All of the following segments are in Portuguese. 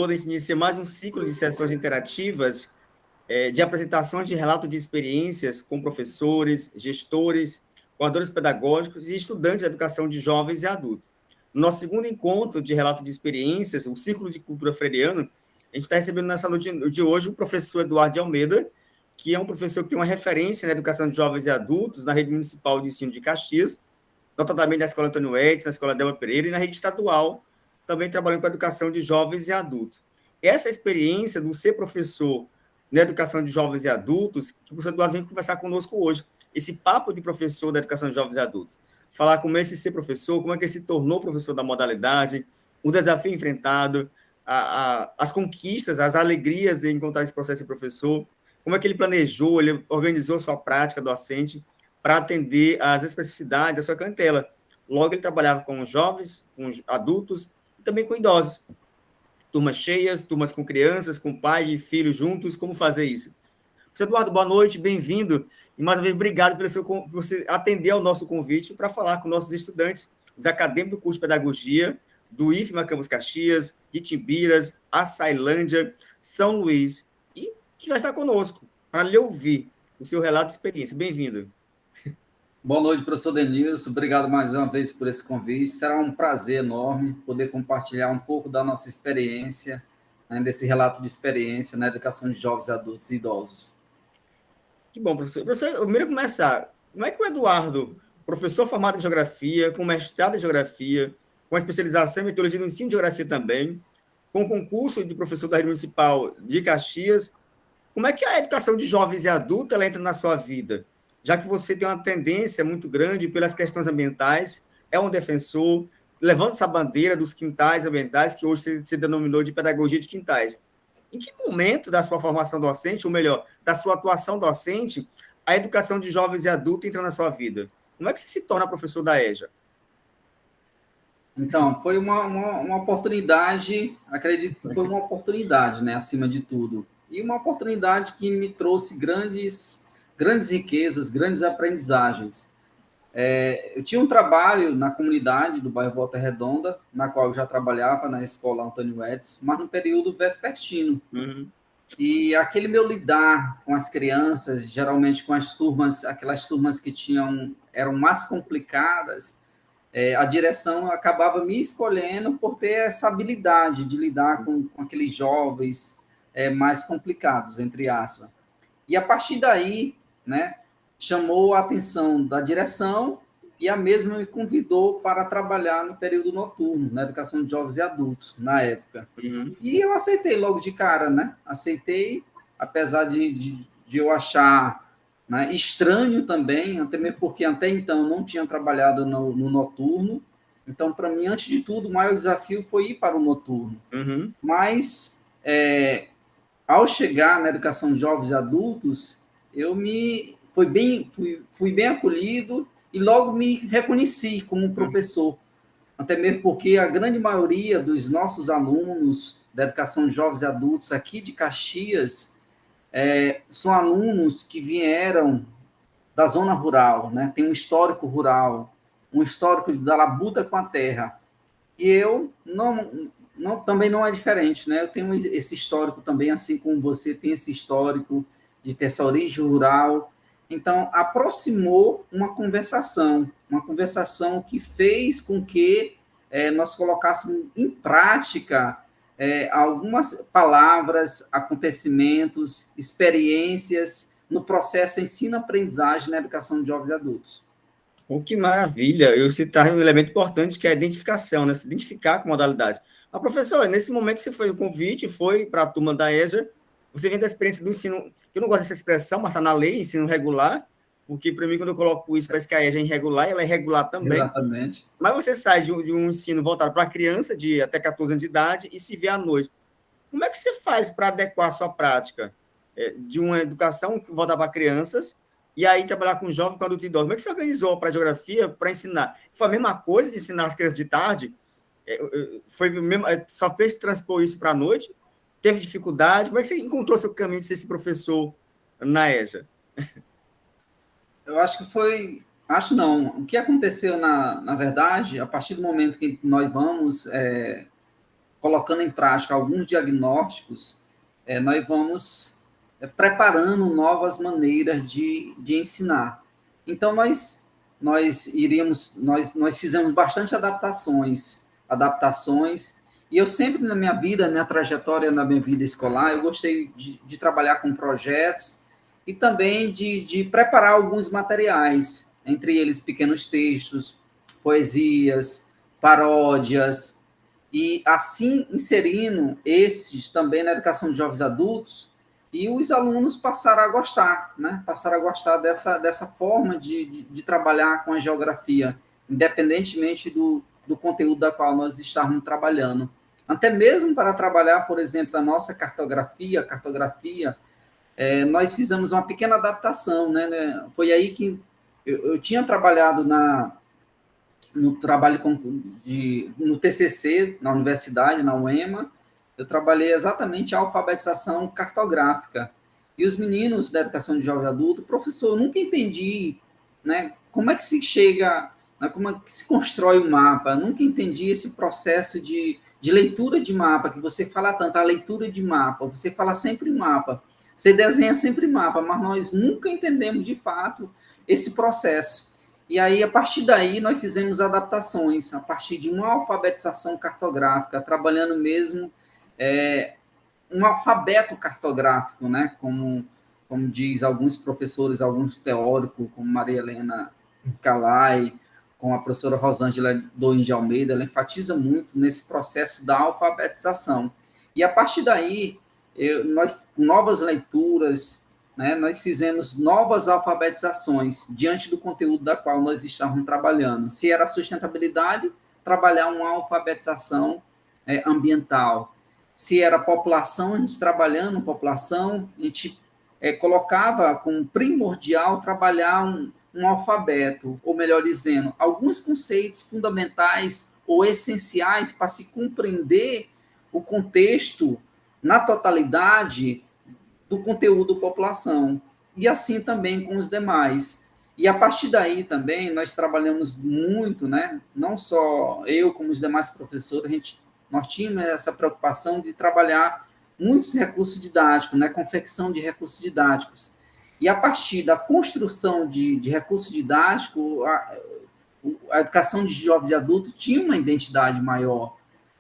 todo, a gente inicia mais um ciclo de sessões interativas de apresentações de relatos de experiências com professores, gestores, coordenadores pedagógicos e estudantes de educação de jovens e adultos. No nosso segundo encontro de relato de experiências, o Círculo de Cultura Freiriano, a gente está recebendo nessa noite de hoje o professor Eduardo de Almeida, que é um professor que tem uma referência na educação de jovens e adultos na rede municipal de ensino de Caxias, notadamente na Escola Antônio Edson, na Escola Delma Pereira e na rede estadual, também trabalhando com a educação de jovens e adultos. Essa experiência do ser professor na educação de jovens e adultos, que o professor Eduardo vem conversar conosco hoje, esse papo de professor da educação de jovens e adultos. Falar como é esse ser professor, como é que ele se tornou professor da modalidade, o desafio enfrentado, as conquistas, as alegrias de encontrar esse processo de professor, como é que ele planejou, ele organizou sua prática docente para atender às especificidades da sua clientela. Logo, ele trabalhava com jovens, com adultos e também com idosos. Turmas cheias, turmas com crianças, com pai e filho juntos, como fazer isso? Professor Eduardo, boa noite, bem-vindo. E mais uma vez, obrigado por você atender ao nosso convite para falar com nossos estudantes, os acadêmicos do curso de Pedagogia, do IFMA Campus Caxias, de Timbiras, Açailândia, São Luís, e que vai estar conosco para lhe ouvir o seu relato de experiência. Bem-vindo. Boa noite, professor Denilson. Obrigado mais uma vez por esse convite. Será um prazer enorme poder compartilhar um pouco da nossa experiência, desse relato de experiência na educação de jovens, adultos e idosos. Que bom, professor. Professor, primeiro começar, como é que o Eduardo, professor formado em Geografia, com mestrado em Geografia, com especialização em Metodologia do Ensino de Geografia também, com concurso de professor da Rede Municipal de Caxias, como é que a educação de jovens e adultos ela entra na sua vida? Já que você tem uma tendência muito grande pelas questões ambientais, é um defensor, levanta essa bandeira dos quintais ambientais, que hoje se denominou de pedagogia de quintais. Em que momento da sua formação docente, ou melhor, da sua atuação docente, a educação de jovens e adultos entra na sua vida? Como é que você se torna professor da EJA? Então, foi uma oportunidade, acredito que foi uma oportunidade, né, acima de tudo. E uma oportunidade que me trouxe grandes riquezas, grandes aprendizagens. Eu tinha um trabalho na comunidade do bairro Volta Redonda, na qual eu já trabalhava na escola Antônio Edson, mas no período vespertino. Uhum. E aquele meu lidar com as crianças, geralmente com as turmas, aquelas turmas que eram mais complicadas, a direção acabava me escolhendo por ter essa habilidade de lidar com aqueles jovens mais complicados, entre aspas. E a partir daí, né, chamou a atenção da direção e a mesma me convidou para trabalhar no período noturno, na educação de jovens e adultos, na época. Uhum. E eu aceitei logo de cara, né? Aceitei, apesar de eu achar, né, estranho também, até mesmo porque até então não tinha trabalhado no noturno. Então, para mim, antes de tudo, o maior desafio foi ir para o noturno. Uhum. Mas, ao chegar na educação de jovens e adultos, fui bem acolhido e logo me reconheci como professor. Até mesmo porque a grande maioria dos nossos alunos da educação de jovens e adultos aqui de Caxias são alunos que vieram da zona rural, né? Tem um histórico rural, um histórico da labuta com a terra. E eu também não é diferente, né? Eu tenho esse histórico também, assim como você tem esse histórico de ter essa origem rural. Então, aproximou uma conversação que fez com que nós colocássemos em prática algumas palavras, acontecimentos, experiências no processo ensino-aprendizagem na educação de jovens e adultos. Oh, que maravilha! Eu citar um elemento importante que é a identificação, né? Se identificar com a modalidade. Mas, professor, nesse momento que você foi o convite, foi para a turma da EJA, você vem da experiência do ensino, eu não gosto dessa expressão, mas está na lei, ensino regular, porque para mim, quando eu coloco isso, parece que a EJA é irregular, ela é regular também. Exatamente. Mas você sai de um ensino voltado para criança, de até 14 anos de idade, e se vê à noite. Como é que você faz para adequar a sua prática de uma educação que volta para crianças e aí trabalhar com jovem, com adulto e idoso? Como é que você organizou para a geografia para ensinar? Foi a mesma coisa de ensinar as crianças de tarde? Foi mesmo, só fez transpor isso para a noite? Teve dificuldade? Como é que você encontrou seu caminho de ser esse professor na EJA? Eu acho que foi... Acho não. O que aconteceu, na verdade, a partir do momento que nós vamos colocando em prática alguns diagnósticos, nós vamos preparando novas maneiras de ensinar. Então, nós fizemos bastante adaptações, e eu sempre na minha vida, na minha trajetória, na minha vida escolar, eu gostei de trabalhar com projetos e também de preparar alguns materiais, entre eles pequenos textos, poesias, paródias, e assim inserindo esses também na educação de jovens adultos, e os alunos passaram a gostar, né? Passaram a gostar dessa forma de trabalhar com a geografia, independentemente do conteúdo da qual nós estávamos trabalhando. Até mesmo para trabalhar, por exemplo, a nossa cartografia, nós fizemos uma pequena adaptação, né? Foi aí que eu tinha trabalhado no trabalho no TCC, na universidade, na UEMA, eu trabalhei exatamente a alfabetização cartográfica. E os meninos da educação de jovem adulto, professor, eu nunca entendi, né, como é que se chega, né, como é que se constrói o mapa. Eu nunca entendi esse processo de leitura de mapa, que você fala tanto, a leitura de mapa, você fala sempre mapa, você desenha sempre mapa, mas nós nunca entendemos de fato esse processo. E aí, a partir daí, nós fizemos adaptações, a partir de uma alfabetização cartográfica, trabalhando mesmo um alfabeto cartográfico, né? Como diz alguns professores, alguns teóricos, como Maria Helena Calai, com a professora Rosângela Doim de Almeida, ela enfatiza muito nesse processo da alfabetização. E, a partir daí, nós, com novas leituras, né, nós fizemos novas alfabetizações diante do conteúdo da qual nós estávamos trabalhando. Se era sustentabilidade, trabalhar uma alfabetização ambiental. Se era população, a gente trabalhando população, a gente colocava como primordial trabalhar um alfabeto, ou melhor dizendo, alguns conceitos fundamentais ou essenciais para se compreender o contexto na totalidade do conteúdo população, e assim também com os demais. E a partir daí também nós trabalhamos muito, né? Não só eu, como os demais professores, nós tínhamos essa preocupação de trabalhar muitos recursos didáticos, né? Confecção de recursos didáticos. E a partir da construção de recursos didáticos, a educação de jovem e adulto tinha uma identidade maior,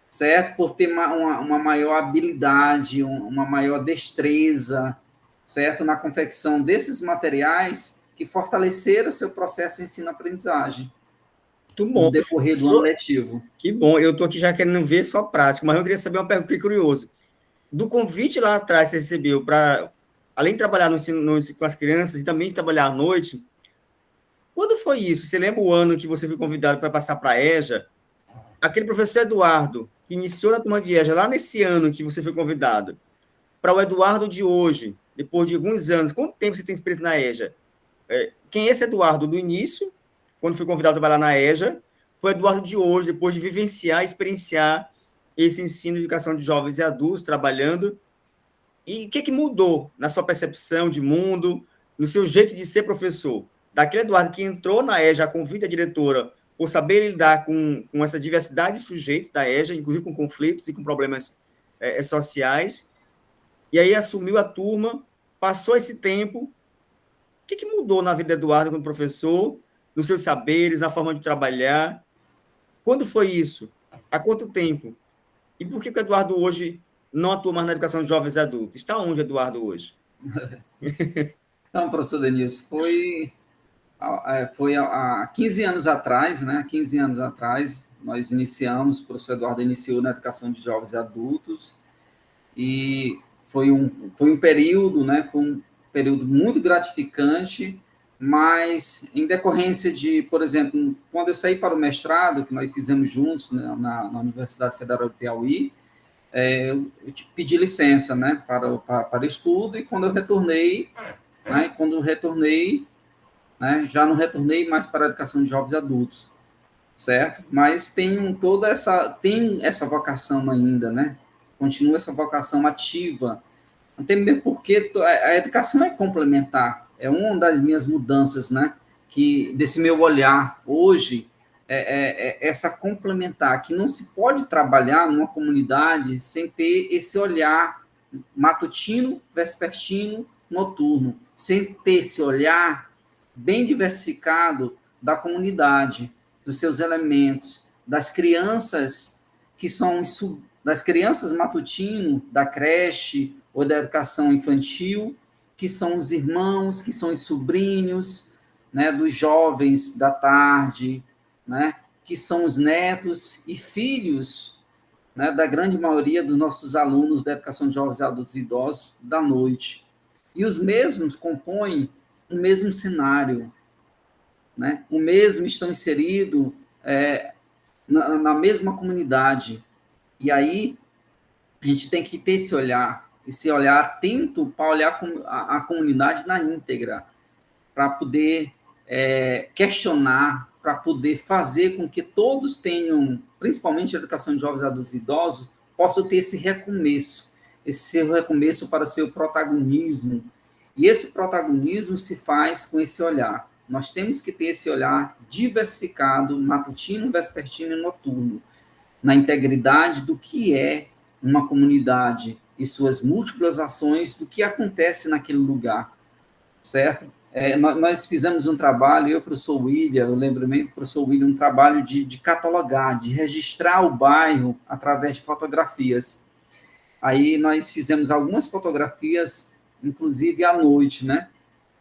certo? Por ter uma maior habilidade, uma maior destreza, certo? Na confecção desses materiais que fortaleceram o seu processo de ensino-aprendizagem. Muito bom. No decorrer do ano letivo. Que bom. Eu estou aqui já querendo ver sua prática, mas eu queria saber uma pergunta, fiquei curioso. Do convite lá atrás que você recebeu para, além de trabalhar com as crianças e também de trabalhar à noite, quando foi isso? Você lembra o ano que você foi convidado para passar para a EJA? Aquele professor Eduardo, que iniciou na turma de EJA lá nesse ano que você foi convidado, para o Eduardo de hoje, depois de alguns anos, quanto tempo você tem experiência na EJA? Quem é esse Eduardo do início, quando foi convidado para trabalhar na EJA, foi o Eduardo de hoje, depois de vivenciar, experienciar esse ensino de educação de jovens e adultos, trabalhando. E o que mudou na sua percepção de mundo, no seu jeito de ser professor? Daquele Eduardo que entrou na EJA, a convite da diretora, por saber lidar com essa diversidade de sujeitos da EJA, inclusive com conflitos e com problemas sociais, e aí assumiu a turma, passou esse tempo. O que mudou na vida do Eduardo como professor, nos seus saberes, na forma de trabalhar? Quando foi isso? Há quanto tempo? E por que o Eduardo hoje não atua mais na educação de jovens e adultos? Está onde, Eduardo, hoje? Então, professor Denilson, foi há 15 anos atrás, né? 15 anos atrás, nós iniciamos, o professor Eduardo iniciou na educação de jovens e adultos, e foi um período, né? Foi um período muito gratificante, mas em decorrência de, por exemplo, quando eu saí para o mestrado, que nós fizemos juntos, né, na Universidade Federal do Piauí, eu pedi licença, né, para estudo, e quando eu retornei, né, já não retornei mais para a educação de jovens e adultos, certo? Mas tem essa vocação ainda, né? Continua essa vocação ativa, até mesmo porque a educação é complementar, é uma das minhas mudanças, né? Desse meu olhar hoje, essa complementar, que não se pode trabalhar numa comunidade sem ter esse olhar matutino, vespertino, noturno, sem ter esse olhar bem diversificado da comunidade, dos seus elementos, das crianças que são das crianças matutino, da creche ou da educação infantil, que são os irmãos, que são os sobrinhos, né, dos jovens da tarde, né, que são os netos e filhos, né, da grande maioria dos nossos alunos da educação de jovens, adultos e idosos da noite. E os mesmos compõem o mesmo cenário, né? O mesmo estão inseridos na mesma comunidade. E aí a gente tem que ter esse olhar atento para olhar a comunidade na íntegra, para poder questionar, para poder fazer com que todos tenham, principalmente a educação de jovens, adultos e idosos, possam ter esse recomeço para o seu protagonismo. E esse protagonismo se faz com esse olhar. Nós temos que ter esse olhar diversificado, matutino, vespertino e noturno, na integridade do que é uma comunidade e suas múltiplas ações, do que acontece naquele lugar, certo? Nós fizemos um trabalho, eu, professor William, eu lembro bem do professor William, um trabalho de catalogar, de registrar o bairro através de fotografias. Aí nós fizemos algumas fotografias, inclusive à noite, né?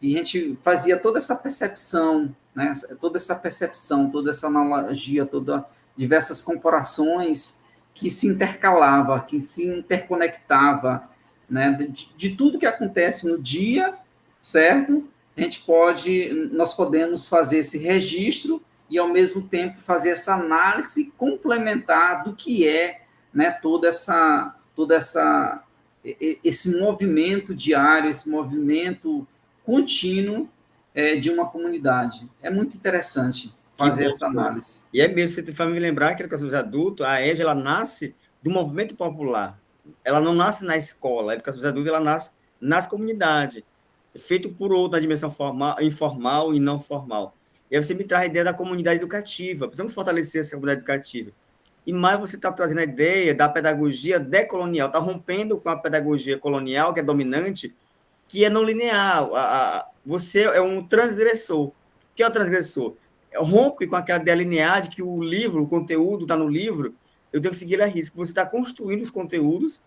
E a gente fazia toda essa percepção, né? Toda essa analogia, diversas comparações que se intercalava, que se interconectava, né? De tudo que acontece no dia, certo? Nós podemos fazer esse registro e, ao mesmo tempo, fazer essa análise complementar do que é, né, esse movimento diário, esse movimento contínuo de uma comunidade. É muito interessante fazer essa análise. E é mesmo, você faz me lembrar que a educação dos adultos, a EJA, ela nasce do movimento popular. Ela não nasce na escola. A educação dos adultos, ela nasce nas comunidades, feito por outra dimensão informal e não formal. E aí você me traz a ideia da comunidade educativa. Precisamos fortalecer essa comunidade educativa. E mais você está trazendo a ideia da pedagogia decolonial, está rompendo com a pedagogia colonial, que é dominante, que é não linear. Você é um transgressor. O que é o transgressor? Rompe com aquela ideia linear de que o livro, o conteúdo está no livro, eu tenho que seguir a risco. Você está construindo os conteúdos,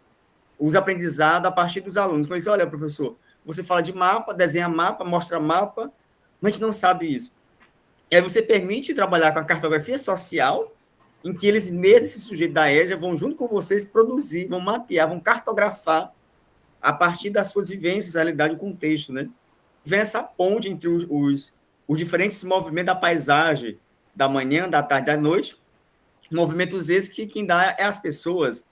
os aprendizados a partir dos alunos. Então, eles olha, professor, você fala de mapa, desenha mapa, mostra mapa, mas a gente não sabe isso. E aí você permite trabalhar com a cartografia social, em que eles mesmos, esse sujeito da EJA, vão junto com vocês produzir, vão mapear, vão cartografar a partir das suas vivências, a realidade, o contexto, né? Vem essa ponte entre os diferentes movimentos da paisagem, da manhã, da tarde, da noite, movimentos esses que quem dá é as pessoas.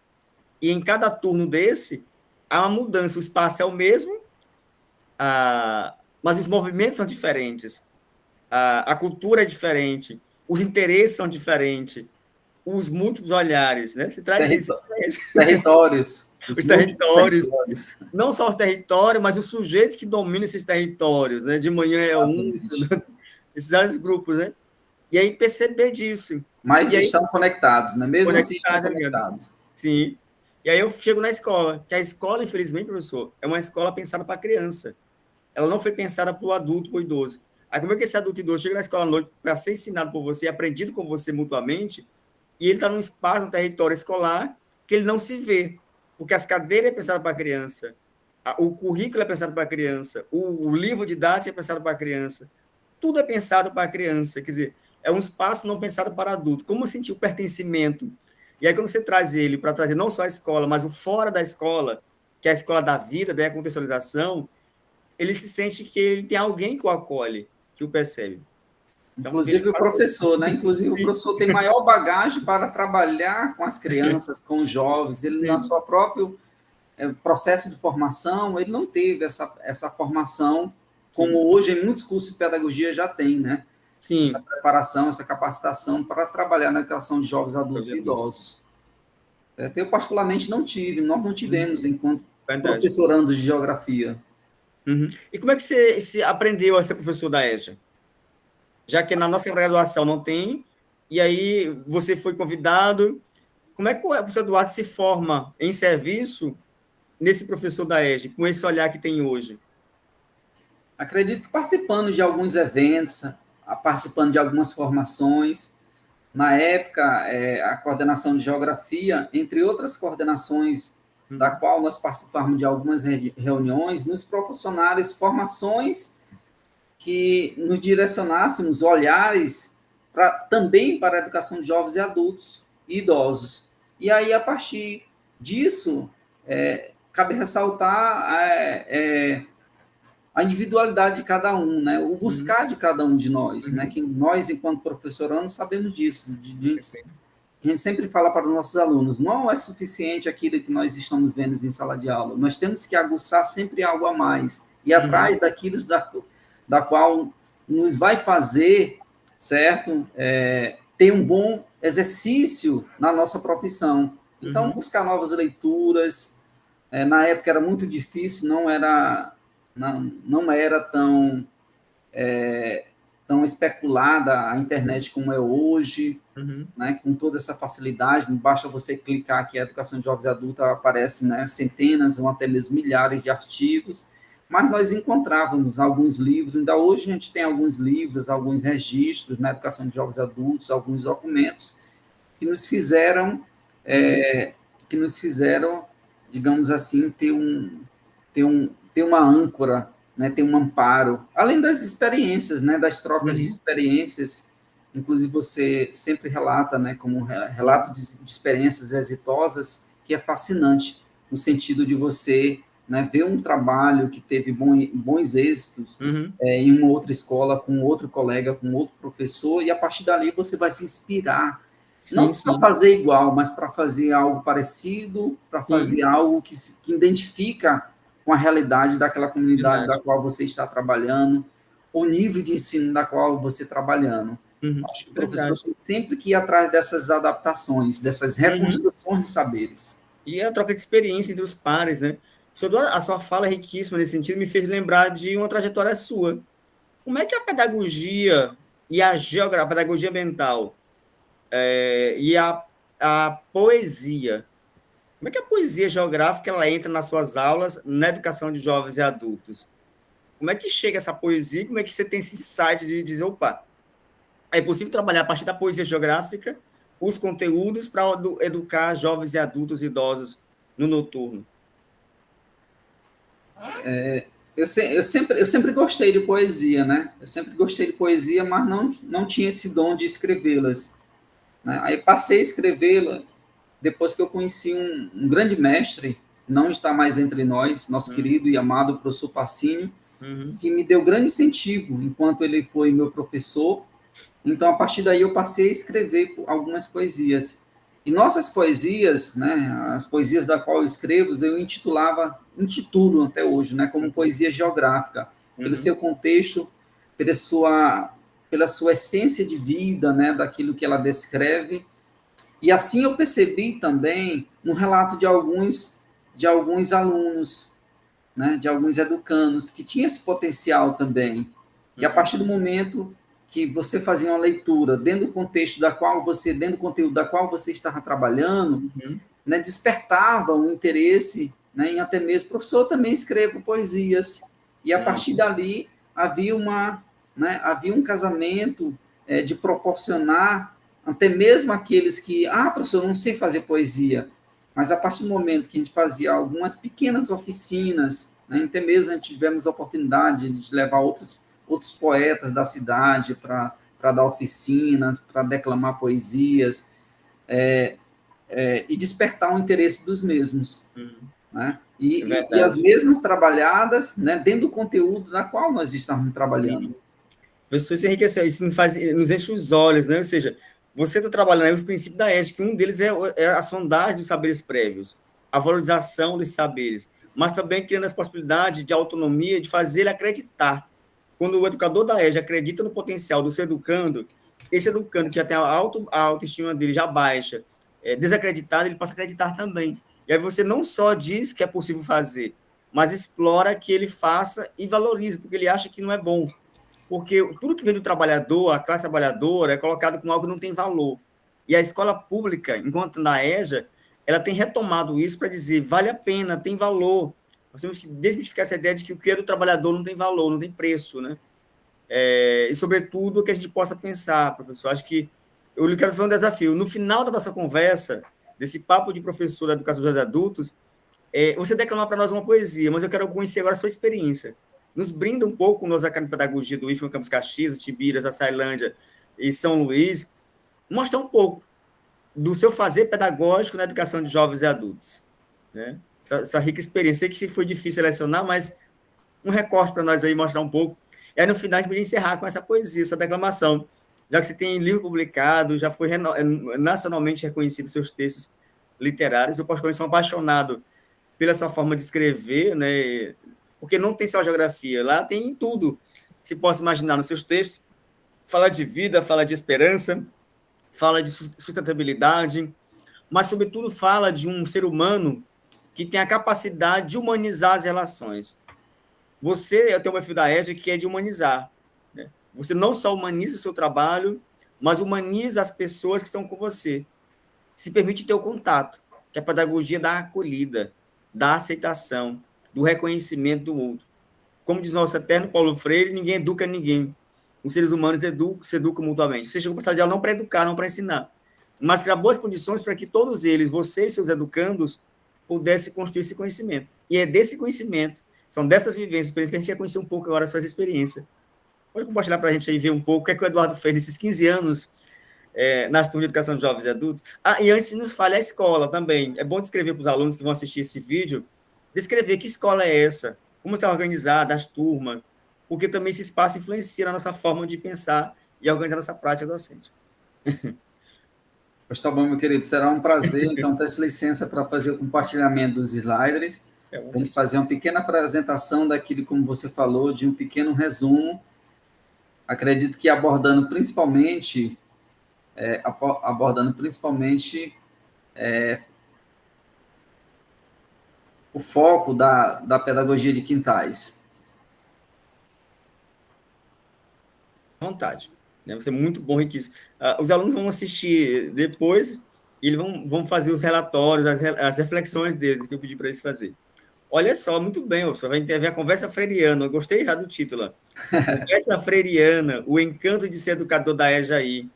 E em cada turno desse, há uma mudança, o espaço é o mesmo, mas os movimentos são diferentes, a cultura é diferente, os interesses são diferentes, os múltiplos olhares, né? Se traz territórios. Os territórios, não só os territórios, mas os sujeitos que dominam esses territórios, né? De manhã é esses vários grupos, né? E aí perceber disso. Mas estão conectados, né? Mesmo assim estão conectados. Sim. E aí eu chego na escola, que a escola, infelizmente, professor, é uma escola pensada para criança. Ela não foi pensada para o adulto, para o idoso. Aí como é que esse adulto e idoso chega na escola à noite para ser ensinado por você, aprendido com você mutuamente, e ele está num espaço, num território escolar, que ele não se vê, porque as cadeiras é pensado para a criança, o currículo é pensado para a criança, o livro didático é pensado para a criança, tudo é pensado para a criança, quer dizer, é um espaço não pensado para adulto. Como sentir o pertencimento? E aí, quando você traz ele para trazer não só a escola, mas o fora da escola, que é a escola da vida, da contextualização, ele se sente que ele tem alguém que o acolhe, que o percebe. Então, inclusive o professor, né? Inclusive o professor tem maior bagagem para trabalhar com as crianças, com os jovens. Ele, na sua próprio processo de formação, ele não teve essa formação, como hoje em muitos cursos de pedagogia já tem, né? Sim. Essa preparação, essa capacitação para trabalhar na educação de jovens, adultos e idosos. Eu, particularmente, nós não tivemos, enquanto professorandos de geografia. Uhum. E como é que você aprendeu a ser professor da EJA? Já que na nossa graduação não tem, e aí você foi convidado. Como é que o professor Eduardo se forma em serviço nesse professor da EJA, com esse olhar que tem hoje? Acredito que participando de alguns eventos, participando de algumas formações. Na época, a coordenação de geografia, entre outras coordenações, da qual nós participamos de algumas reuniões, nos proporcionaram formações que nos direcionássemos olhares também para a educação de jovens e adultos e idosos. E aí, a partir disso, cabe ressaltar a individualidade de cada um, né? O buscar de cada um de nós, né? Que nós, enquanto professorandos, sabemos disso. A gente sempre fala para os nossos alunos, não é suficiente aquilo que nós estamos vendo em sala de aula. Nós temos que aguçar sempre algo a mais, e atrás daquilo da qual nos vai fazer, certo? Ter um bom exercício na nossa profissão. Então, buscar novas leituras. Na época era muito difícil, não era tão especulada a internet como é hoje, né, com toda essa facilidade. Basta você clicar que a educação de jovens e adultos aparece, né, centenas ou até mesmo milhares de artigos, mas nós encontrávamos alguns livros, ainda hoje a gente tem alguns livros, alguns registros na educação de jovens e adultos, alguns documentos que nos fizeram, digamos assim, ter uma âncora, né, ter um amparo, além das experiências, né, das trocas de experiências. Inclusive você sempre relata, né, como relato de experiências exitosas, que é fascinante, no sentido de você, né, ver um trabalho que teve bons êxitos em uma outra escola, com outro colega, com outro professor, e a partir dali você vai se inspirar, não para fazer igual, mas para fazer algo parecido, para fazer algo que identifica com a realidade daquela comunidade da qual você está trabalhando, o nível de ensino da qual você está trabalhando. Acho que o professor tem sempre que ir atrás dessas adaptações, dessas reconstruções de saberes. E a troca de experiência entre os pares, né? A sua fala é riquíssima nesse sentido, me fez lembrar de uma trajetória sua. Como é que a pedagogia e a pedagogia ambiental e a poesia, como é que a poesia geográfica ela entra nas suas aulas na educação de jovens e adultos? Como é que chega essa poesia? Como é que você tem esse insight de dizer, opa, é possível trabalhar a partir da poesia geográfica os conteúdos para educar jovens e adultos idosos no noturno? Eu sempre gostei de poesia, né? Eu sempre gostei de poesia, mas não tinha esse dom de escrevê-las, né? Aí passei a escrevê-la depois que eu conheci um grande mestre, que não está mais entre nós, nosso querido e amado professor Passinho, que me deu grande incentivo enquanto ele foi meu professor. Então, a partir daí, eu passei a escrever algumas poesias. E nossas poesias, né, as poesias da qual eu escrevo, eu intitulo até hoje, né, como poesia geográfica, pelo seu contexto, pela sua essência de vida, né, daquilo que ela descreve. E assim eu percebi também no relato de alguns alunos, né, de alguns educandos, que tinha esse potencial também. E a partir do momento que você fazia uma leitura dentro do contexto dentro do conteúdo da qual você estava trabalhando, né, despertava um interesse, né, em até mesmo, professor, também escrevo poesias. E a partir dali havia um casamento de proporcionar até mesmo aqueles que, professor, eu não sei fazer poesia, mas a partir do momento que a gente fazia algumas pequenas oficinas, né, até mesmo a gente tivemos a oportunidade de levar outros poetas da cidade para dar oficinas, para declamar poesias, e despertar o interesse dos mesmos. Né? E as mesmas trabalhadas, né, dentro do conteúdo da qual nós estamos trabalhando. Professor, isso enriqueceu, isso nos enche os olhos, né? Ou seja, você está trabalhando aí os princípios da ética, que um deles é a sondagem dos saberes prévios, a valorização desses saberes, mas também criando as possibilidades de autonomia, de fazer ele acreditar. Quando o educador da EJA acredita no potencial do seu educando, esse educando que já tem a autoestima dele já baixa, desacreditado, ele passa a acreditar também. E aí você não só diz que é possível fazer, mas explora que ele faça e valorize, porque ele acha que não é bom. porque tudo que vem do trabalhador, a classe trabalhadora, é colocado como algo que não tem valor. E a escola pública, enquanto na EJA, ela tem retomado isso para dizer, vale a pena, tem valor. Nós temos que desmistificar essa ideia de que o que é do trabalhador não tem valor, não tem preço, né? E, sobretudo, que a gente possa pensar, professor, acho que eu quero fazer um desafio. No final da nossa conversa, desse papo de professor da educação dos adultos, você declamar para nós uma poesia, mas eu quero conhecer agora a sua experiência. Nos brinda um pouco, nós da pedagogia do IFE, Campos Caxias, Tibiras, Açailândia e São Luís, mostrar um pouco do seu fazer pedagógico na educação de jovens e adultos. Né? Essa rica experiência. Sei que foi difícil selecionar, mas um recorte para nós aí mostrar um pouco. E aí, no final, a gente podia encerrar com essa poesia, essa declamação. Já que você tem livro publicado, já foi nacionalmente reconhecido seus textos literários, eu posso sou apaixonado pela sua forma de escrever, né? Porque não tem só geografia, lá tem tudo. Se possa imaginar nos seus textos, fala de vida, fala de esperança, fala de sustentabilidade, mas, sobretudo, fala de um ser humano que tem a capacidade de humanizar as relações. Você tem um perfil da EJA que é de humanizar. Né? Você não só humaniza o seu trabalho, mas humaniza as pessoas que estão com você. Se permite ter o contato, que é a pedagogia da acolhida, da aceitação, do reconhecimento do outro. Como diz nosso eterno Paulo Freire, ninguém educa ninguém. Os seres humanos se educam mutuamente. Você chegou para a sala de aula não para educar, não para ensinar, mas criar boas condições para que todos eles, vocês e seus educandos, pudessem construir esse conhecimento. E é desse conhecimento, são dessas vivências, que a gente quer conhecer um pouco agora suas experiências. Pode compartilhar para a gente aí ver um pouco o que é que o Eduardo fez nesses 15 anos nas turmas de educação de jovens e adultos. E antes nos fale a escola também. É bom descrever para os alunos que vão assistir esse vídeo, descrever que escola é essa, como está organizada, as turmas, porque também esse espaço influencia na nossa forma de pensar e organizar nossa prática docente. Pois tá bom, meu querido. Será um prazer, então, peço licença para fazer o compartilhamento dos sliders, para a gente fazer uma pequena apresentação daquilo, como você falou, de um pequeno resumo. Acredito que abordando principalmente o foco da pedagogia de quintais. Vontade. Né? Vai ser muito bom, riquíssimo. Os alunos vão assistir depois e eles vão fazer os relatórios, as reflexões deles, que eu pedi para eles fazer. Olha só, muito bem, você vai ter a conversa freiriana. Eu gostei já do título. Conversa freiriana, o encanto de ser educador da EJAI.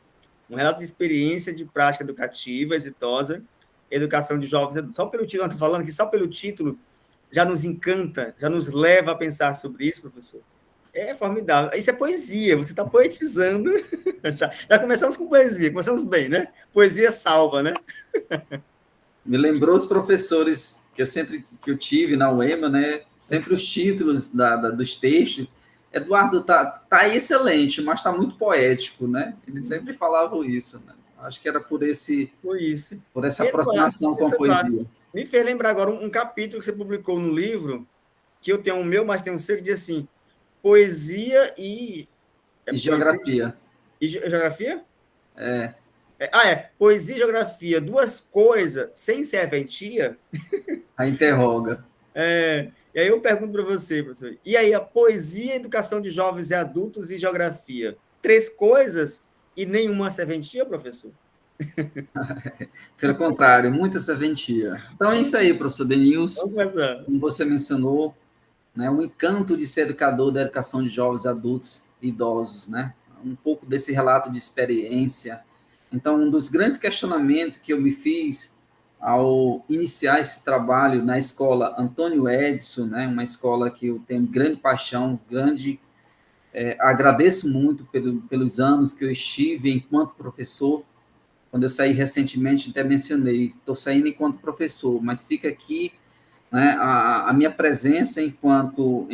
Um relato de experiência de prática educativa exitosa, educação de jovens. Só pelo título, eu estou falando que só pelo título já nos encanta, já nos leva a pensar sobre isso, professor. É formidável. Isso é poesia, você está poetizando. Já começamos com poesia, começamos bem, né? Poesia salva, né? Me lembrou os professores que eu tive na UEMA, né? Sempre os títulos dos textos. Eduardo, tá excelente, mas está muito poético, né? Eles sempre falavam isso, né? Acho que era por essa aproximação com a poesia. Me fez lembrar agora um capítulo que você publicou no livro, que eu tenho o meu, mas tem um seu que diz assim, poesia e geografia. E geografia? Poesia e geografia, duas coisas sem serventia. A interroga. E aí eu pergunto para você, professor, e aí a poesia, a educação de jovens e adultos e geografia? 3 coisas e nenhuma serventia, professor? Pelo contrário, muita serventia. Então é isso aí, professor Denilson. Como você mencionou, né, o encanto de ser educador da educação de jovens, adultos e idosos, né? Um pouco desse relato de experiência. Então, um dos grandes questionamentos que eu me fiz ao iniciar esse trabalho na escola Antônio Edson, né, uma escola que eu tenho grande paixão, agradeço muito pelos anos que eu estive enquanto professor. Quando eu saí recentemente, até mencionei, estou saindo enquanto professor, mas fica aqui, né, a minha presença enquanto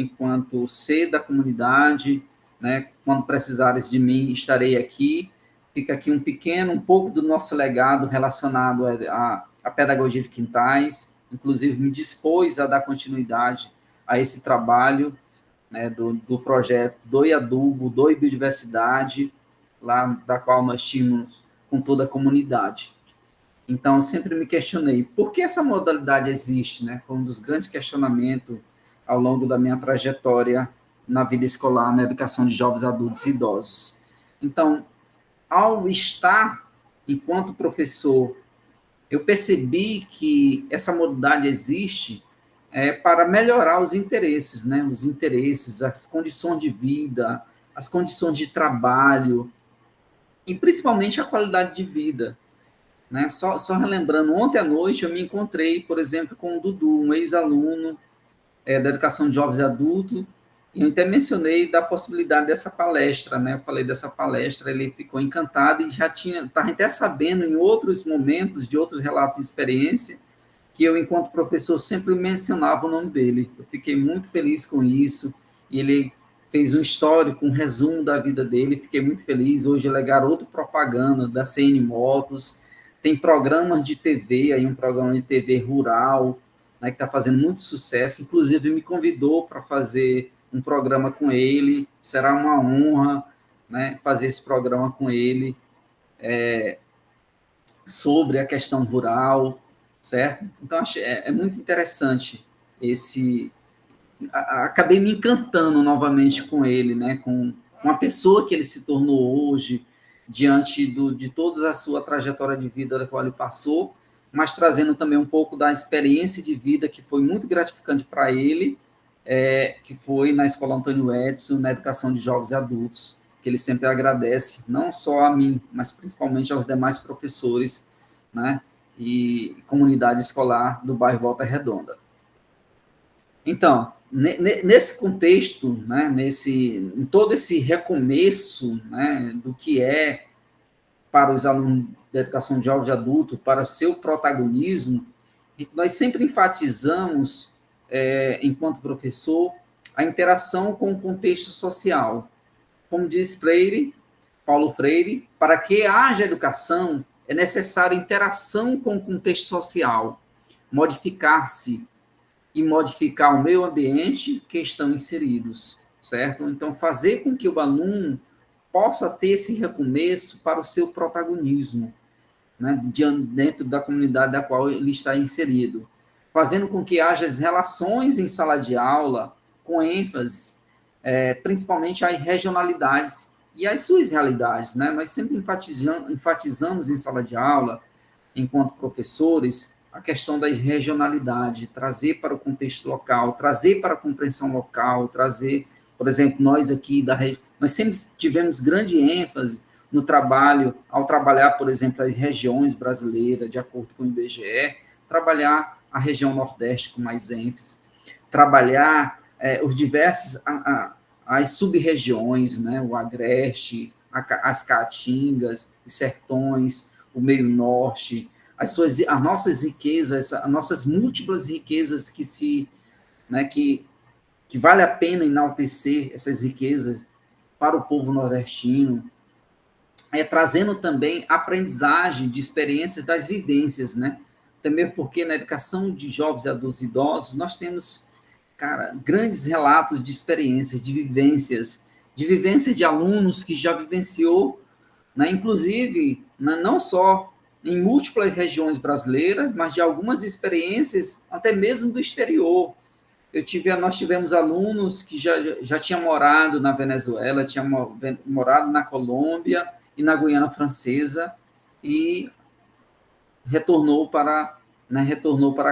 ser da comunidade, né, quando precisares de mim, estarei aqui. Fica aqui um pouco do nosso legado relacionado à pedagogia de quintais, inclusive me dispôs a dar continuidade a esse trabalho, né, do projeto Doe Adubo, Doe Biodiversidade, lá da qual nós tínhamos com toda a comunidade. Então, eu sempre me questionei, por que essa modalidade existe? Né? Foi um dos grandes questionamentos ao longo da minha trajetória na vida escolar, na educação de jovens, adultos e idosos. Então, ao estar enquanto professor, eu percebi que essa modalidade existe para melhorar os interesses, né? Os interesses, as condições de vida, as condições de trabalho e principalmente a qualidade de vida, né? Só relembrando, ontem à noite eu me encontrei, por exemplo, com o Dudu, um ex-aluno da educação de jovens e adultos, e eu até mencionei da possibilidade dessa palestra, né? Eu falei dessa palestra, ele ficou encantado e já estava até sabendo em outros momentos, de outros relatos de experiência, que eu, enquanto professor, sempre mencionava o nome dele. Eu fiquei muito feliz com isso, e ele fez um histórico, um resumo da vida dele, fiquei muito feliz. Hoje ele é garoto propaganda da CN Motos, tem programas de TV, aí um programa de TV rural, né, que está fazendo muito sucesso, inclusive me convidou para fazer um programa com ele, será uma honra, né, fazer esse programa com ele, sobre a questão rural, certo? Então, é muito interessante acabei me encantando novamente com ele, né, com a pessoa que ele se tornou hoje, diante de toda a sua trajetória de vida da qual ele passou, mas trazendo também um pouco da experiência de vida que foi muito gratificante para ele, que foi na Escola Antônio Edson, na educação de jovens e adultos, que ele sempre agradece, não só a mim, mas principalmente aos demais professores, né, e comunidade escolar do bairro Volta Redonda. Então, nesse contexto, né, em todo esse recomeço, né, do que é para os alunos da educação de jovens e adultos, para o seu protagonismo, nós sempre enfatizamos, enquanto professor, a interação com o contexto social. Como diz Paulo Freire, para que haja educação, é necessária interação com o contexto social, modificar-se e modificar o meio ambiente que estão inseridos, certo? Então, fazer com que o aluno possa ter esse recomeço para o seu protagonismo, né, dentro da comunidade da qual ele está inserido, fazendo com que haja as relações em sala de aula com ênfase, principalmente às regionalidades e às suas realidades, né? Nós sempre enfatizamos em sala de aula, enquanto professores, a questão da regionalidade, trazer para o contexto local, trazer para a compreensão local, trazer, por exemplo, nós aqui nós sempre tivemos grande ênfase no trabalho, ao trabalhar, por exemplo, as regiões brasileiras, de acordo com o IBGE, trabalhar a região Nordeste com mais ênfase, trabalhar os diversos, as sub-regiões, né, o Agreste, as Caatingas, os Sertões, o Meio Norte, as nossas riquezas, as nossas múltiplas riquezas que vale a pena enaltecer essas riquezas para o povo nordestino, trazendo também aprendizagem de experiências das vivências, né? Também porque na educação de jovens, adultos e idosos, nós temos, cara, grandes relatos de experiências, de vivências de alunos que já vivenciou, né? Inclusive, né, não só em múltiplas regiões brasileiras, mas de algumas experiências até mesmo do exterior. Nós tivemos alunos que já tinham morado na Venezuela, tinham morado na Colômbia e na Guiana Francesa, e retornou para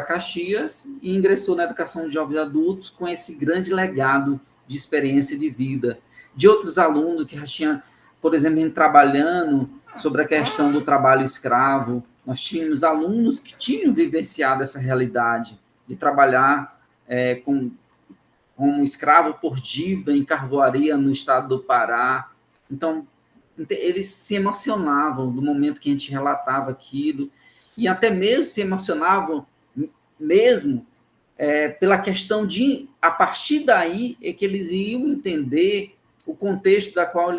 Caxias e ingressou na educação de jovens adultos com esse grande legado de experiência de vida. De outros alunos que já tinham, por exemplo, trabalhando sobre a questão do trabalho escravo, nós tínhamos alunos que tinham vivenciado essa realidade de trabalhar como escravo por dívida em carvoaria no estado do Pará. Então, eles se emocionavam do momento que a gente relatava aquilo, e até mesmo se emocionavam mesmo pela questão de, a partir daí, é que eles iam entender o contexto da qual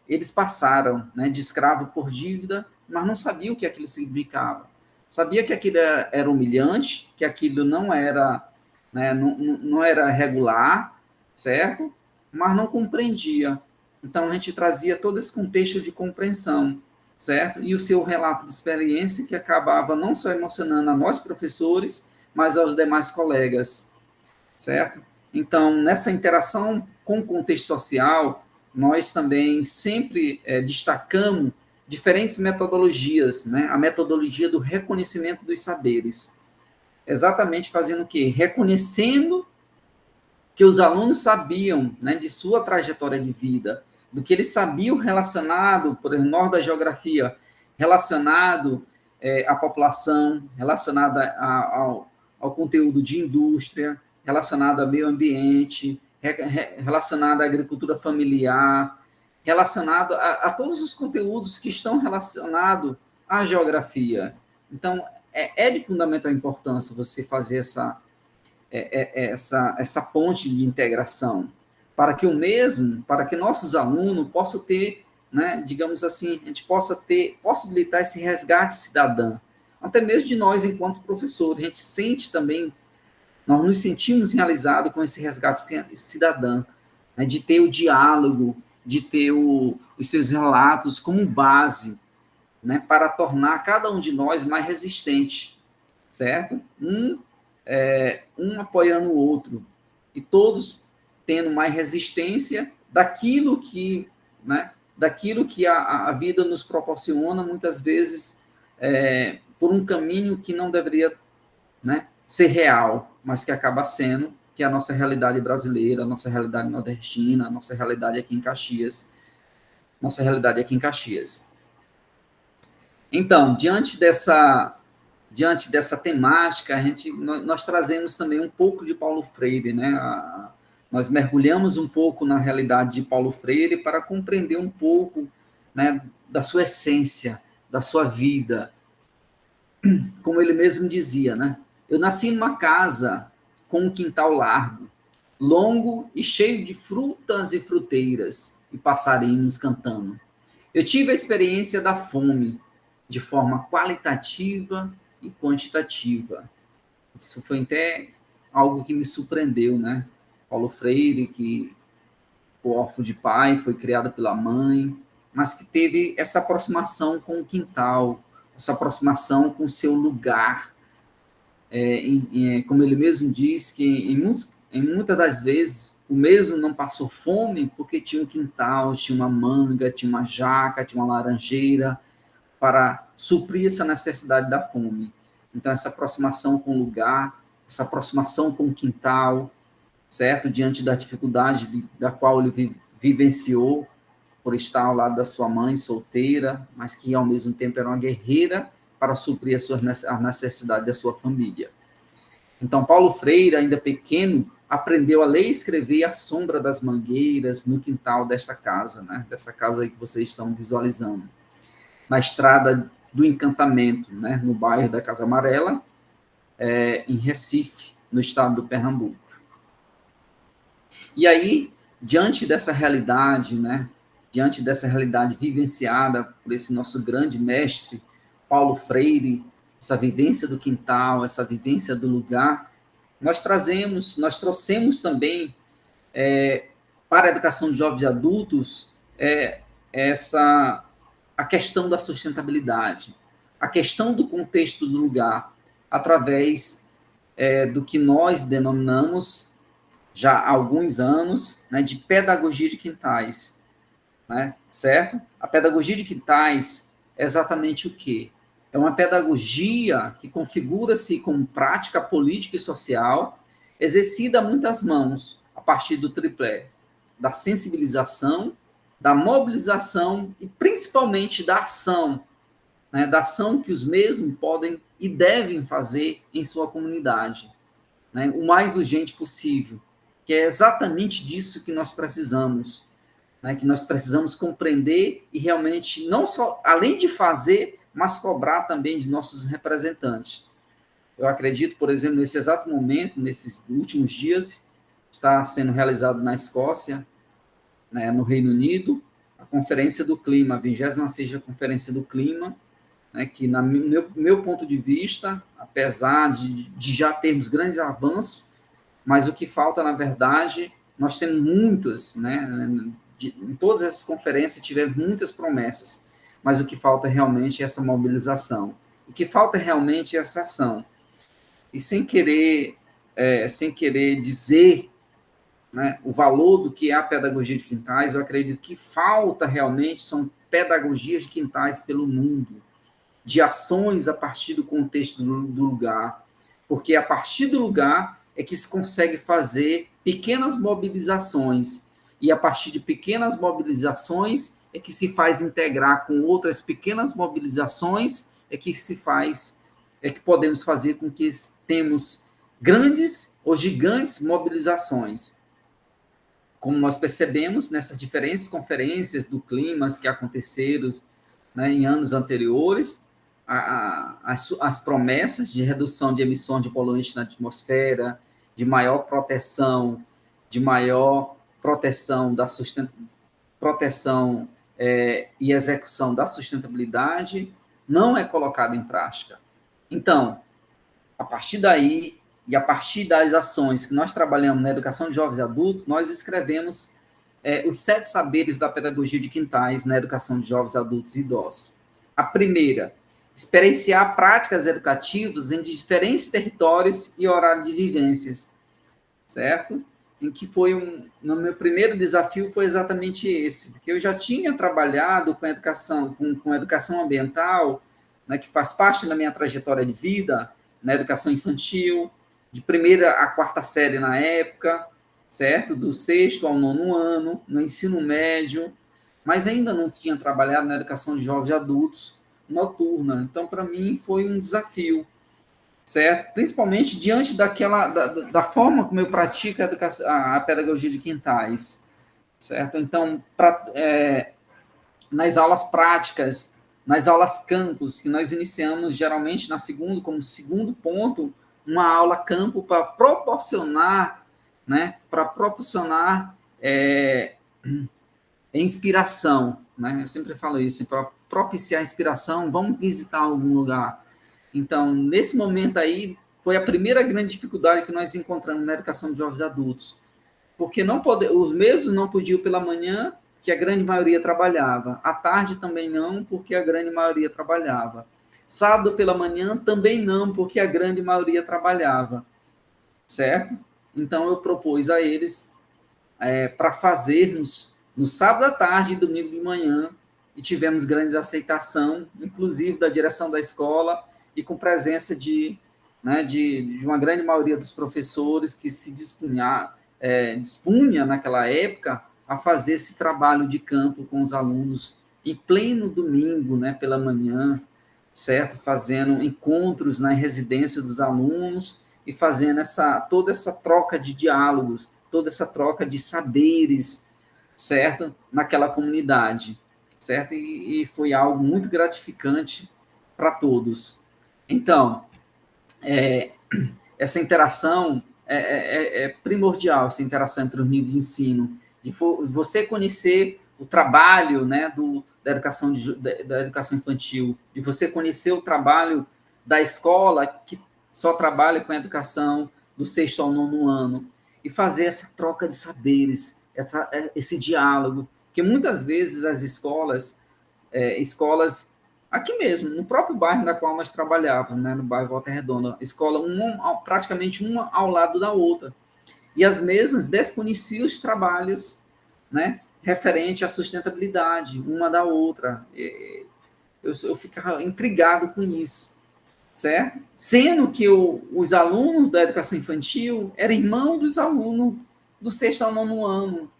eles passaram, né, de escravo por dívida, mas não sabiam o que aquilo significava. Sabia que aquilo era humilhante, que aquilo não era, né, não era regular, certo? Mas não compreendia. Então, a gente trazia todo esse contexto de compreensão, certo? E o seu relato de experiência que acabava não só emocionando a nós, professores, mas aos demais colegas, certo? Então, nessa interação com o contexto social, nós também sempre destacamos diferentes metodologias, né? A metodologia do reconhecimento dos saberes. Exatamente fazendo o quê? Reconhecendo que os alunos sabiam, né, de sua trajetória de vida, do que eles sabiam relacionado, por exemplo, norte da geografia, relacionado à população, relacionado ao conteúdo de indústria, relacionado ao meio ambiente, relacionado à agricultura familiar, relacionado a todos os conteúdos que estão relacionados à geografia. Então, é de fundamental importância você fazer essa ponte de integração, para que nossos alunos possam ter, né, digamos assim, a gente possa possibilitar esse resgate cidadão, até mesmo de nós enquanto professores, a gente sente também, nós nos sentimos realizados com esse resgate cidadão, né, de ter o diálogo, de ter os seus relatos como base, né, para tornar cada um de nós mais resistente, certo? Um apoiando o outro, e todos tendo mais resistência daquilo que, né, daquilo que a vida nos proporciona, muitas vezes, por um caminho que não deveria, né, ser real, mas que acaba sendo, que é a nossa realidade brasileira, a nossa realidade nordestina, a nossa realidade aqui em Caxias, nossa realidade aqui em Caxias. Então, diante dessa temática, nós trazemos também um pouco de Paulo Freire, né? Nós mergulhamos um pouco na realidade de Paulo Freire para compreender um pouco, né, da sua essência, da sua vida. Como ele mesmo dizia, né? Eu nasci numa casa com um quintal largo, longo e cheio de frutas e fruteiras e passarinhos cantando. Eu tive a experiência da fome de forma qualitativa e quantitativa. Isso foi até algo que me surpreendeu, né? Paulo Freire, que foi órfão de pai, foi criado pela mãe, mas que teve essa aproximação com o quintal, essa aproximação com o seu lugar. Como ele mesmo diz, que em muitas das vezes o mesmo não passou fome porque tinha um quintal, tinha uma manga, tinha uma jaca, tinha uma laranjeira, para suprir essa necessidade da fome. Então, essa aproximação com o lugar, essa aproximação com o quintal, certo? Diante da dificuldade da qual ele vivenciou, por estar ao lado da sua mãe solteira, mas que, ao mesmo tempo, era uma guerreira para suprir a necessidade da sua família. Então, Paulo Freire, ainda pequeno, aprendeu a ler e escrever à sombra das mangueiras no quintal desta casa, né? Dessa casa aí que vocês estão visualizando. Na Estrada do Encantamento, né, no bairro da Casa Amarela, em Recife, no estado do Pernambuco. E aí, diante dessa realidade, né, diante dessa realidade vivenciada por esse nosso grande mestre, Paulo Freire, essa vivência do quintal, essa vivência do lugar, nós trouxemos também para a educação de jovens e adultos a questão da sustentabilidade, a questão do contexto do lugar, através do que nós denominamos, já há alguns anos, né, de pedagogia de quintais, né, certo? A pedagogia de quintais é exatamente o quê? É uma pedagogia que configura-se como prática política e social, exercida a muitas mãos, a partir do tripé da sensibilização, da mobilização e principalmente da ação, né, da ação que os mesmos podem e devem fazer em sua comunidade, né, o mais urgente possível, que é exatamente disso que nós precisamos, né, que nós precisamos compreender e realmente não só, além de fazer, mas cobrar também de nossos representantes. Eu acredito, por exemplo, nesse exato momento, nesses últimos dias, está sendo realizado na Escócia, né, no Reino Unido, a Conferência do Clima, a 26ª Conferência do Clima, né, que, no meu ponto de vista, apesar de já termos grandes avanços, mas o que falta, na verdade, nós temos muitas, né, em todas essas conferências tivemos muitas promessas, mas o que falta realmente é essa mobilização. O que falta realmente é essa ação. E sem querer dizer né, o valor do que é a pedagogia de quintais. Eu acredito que falta realmente são pedagogias de quintais pelo mundo, de ações a partir do contexto do lugar, porque a partir do lugar é que se consegue fazer pequenas mobilizações, e a partir de pequenas mobilizações é que se faz integrar com outras pequenas mobilizações, é que podemos fazer com que temos grandes ou gigantes mobilizações. Como nós percebemos nessas diferentes conferências do clima que aconteceram, né, em anos anteriores, as promessas de redução de emissões de poluentes na atmosfera, de maior proteção, proteção e execução da sustentabilidade, não é colocada em prática. Então, a partir daí, e a partir das ações que nós trabalhamos na educação de jovens e adultos, nós escrevemos os 7 saberes da pedagogia de quintais na educação de jovens, adultos e idosos. A primeira, experienciar práticas educativas em diferentes territórios e horários de vivências, certo? Em que no meu primeiro desafio foi exatamente esse, porque eu já tinha trabalhado com educação ambiental, né, que faz parte da minha trajetória de vida, na educação infantil, de 1ª a 4ª série na época, certo? Do 6º ao 9º ano, no ensino médio, mas ainda não tinha trabalhado na educação de jovens e adultos noturna. Então, para mim, foi um desafio, certo? Principalmente diante da forma como eu pratico a pedagogia de quintais, certo? Então, nas aulas práticas, nas aulas campus, que nós iniciamos geralmente como segundo ponto, uma aula campo para proporcionar, né, inspiração, né? Eu sempre falo isso, para propiciar inspiração, vamos visitar algum lugar. Então, nesse momento aí, foi a primeira grande dificuldade que nós encontramos na educação de jovens adultos, porque os mesmos não podiam pela manhã, que a grande maioria trabalhava. À tarde também não, porque a grande maioria trabalhava. Sábado pela manhã também não, porque a grande maioria trabalhava, certo? Então, eu propus a eles para fazermos no sábado à tarde e domingo de manhã, e tivemos grande aceitação, inclusive da direção da escola, e com presença de uma grande maioria dos professores que se dispunha naquela época a fazer esse trabalho de campo com os alunos em pleno domingo, né, pela manhã, certo? Fazendo encontros na residência dos alunos e fazendo toda essa troca de diálogos, toda essa troca de saberes, certo? Naquela comunidade, certo? E foi algo muito gratificante para todos. Então, essa interação é primordial, essa interação entre os níveis de ensino, de você conhecer o trabalho, né, da educação infantil, de você conhecer o trabalho da escola, que só trabalha com a educação do 6º ao 9º ano, e fazer essa troca de saberes, esse diálogo, que muitas vezes as escolas aqui mesmo, no próprio bairro na qual nós trabalhávamos, né, no bairro Volta Redonda, escola praticamente uma ao lado da outra, e as mesmas desconheciam os trabalhos, né, referente à sustentabilidade, uma da outra. Eu ficava intrigado com isso, certo? Sendo que os alunos da educação infantil eram irmãos dos alunos do 6º ao 9º ano.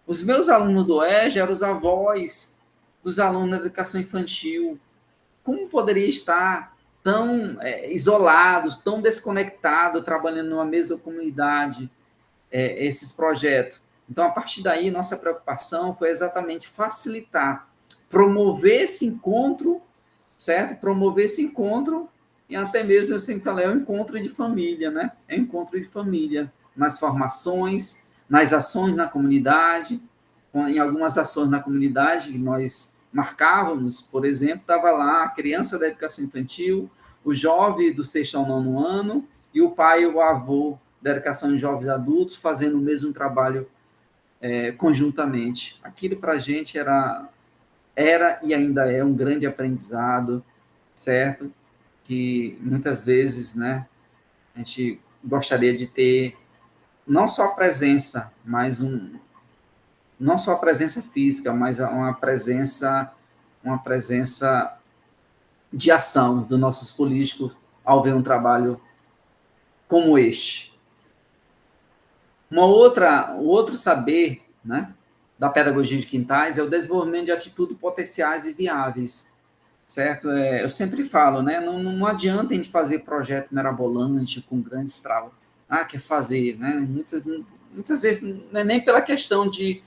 Os meus alunos do EJA eram os avós dos alunos da educação infantil. Como poderia estar tão isolados, tão desconectados, trabalhando numa mesma comunidade, esses projetos? Então, a partir daí, nossa preocupação foi exatamente facilitar, promover esse encontro, certo? Promover esse encontro, e até mesmo, eu sempre falei, é um encontro de família, né? É um encontro de família, nas formações, nas ações na comunidade, em algumas ações na comunidade que nós marcávamos, por exemplo, estava lá a criança da educação infantil, o jovem do 6º ao 9º ano, e o pai e o avô da educação de jovens adultos fazendo o mesmo trabalho conjuntamente. Aquilo para a gente era e ainda é um grande aprendizado, certo? Que muitas vezes, né, a gente gostaria de ter não só a presença, não só a presença física, mas uma presença de ação dos nossos políticos ao ver um trabalho como este. O outro saber, né, da pedagogia de quintais é o desenvolvimento de atitudes potenciais e viáveis, certo? Eu sempre falo, né, não adianta a gente fazer projeto mirabolante com grandes travas. Quer fazer, né? Muitas vezes não é nem pela questão de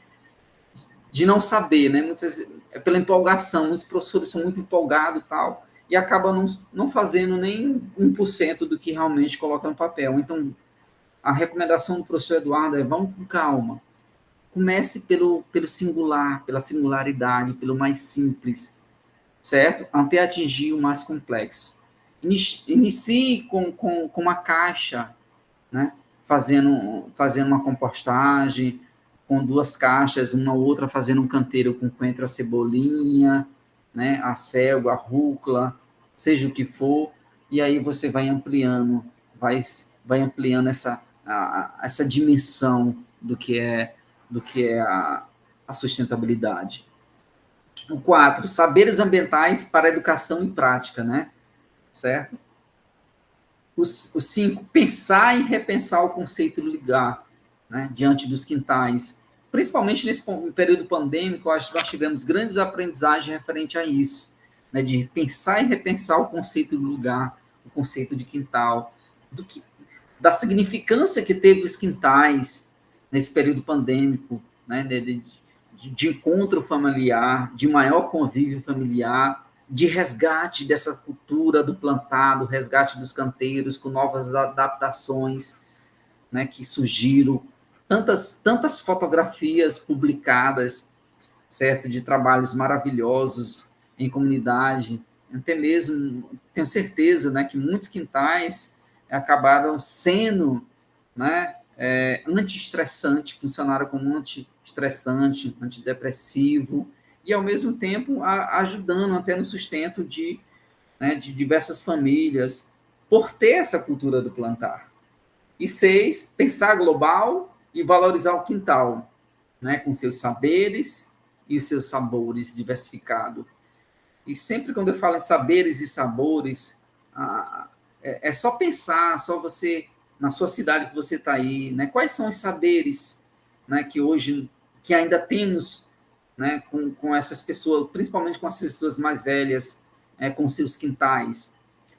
não saber, né? Muitas vezes é pela empolgação. Muitos professores são muito empolgados e tal, e acabam não fazendo nem 1% do que realmente coloca no papel. Então, a recomendação do professor Eduardo é: vamos com calma. Comece pelo singular, pela singularidade, pelo mais simples, certo? Até atingir o mais complexo. Inicie com uma caixa, né? Fazendo uma compostagem, com 2 caixas, uma outra fazendo um canteiro com coentro, a cebolinha, né? A selga, a rúcula, seja o que for, e aí você vai ampliando, vai ampliando essa dimensão do que é a sustentabilidade. O 4, saberes ambientais para educação e prática, né? Certo? O 5, pensar e repensar o conceito do lugar, né, diante dos quintais. Principalmente nesse período pandêmico, acho que nós tivemos grandes aprendizagens referente a isso, né, de pensar e repensar o conceito do lugar, o conceito de quintal, da significância que teve os quintais nesse período pandêmico, né, de encontro familiar, de maior convívio familiar, de resgate dessa cultura do plantado, resgate dos canteiros, com novas adaptações, né, que surgiram, tantas fotografias publicadas, certo, de trabalhos maravilhosos em comunidade, até mesmo, tenho certeza, né, que muitos quintais acabaram sendo, né, anti-estressante, funcionaram como anti-estressante, antidepressivo, e, ao mesmo tempo, ajudando até no sustento de diversas famílias, por ter essa cultura do plantar. E 6, pensar global e valorizar o quintal, né, com seus saberes e os seus sabores diversificados. E sempre quando eu falo em saberes e sabores, é só pensar, só você, na sua cidade que você está aí, né, quais são os saberes, né, que ainda temos, né, com essas pessoas, principalmente com as pessoas mais velhas, com seus quintais.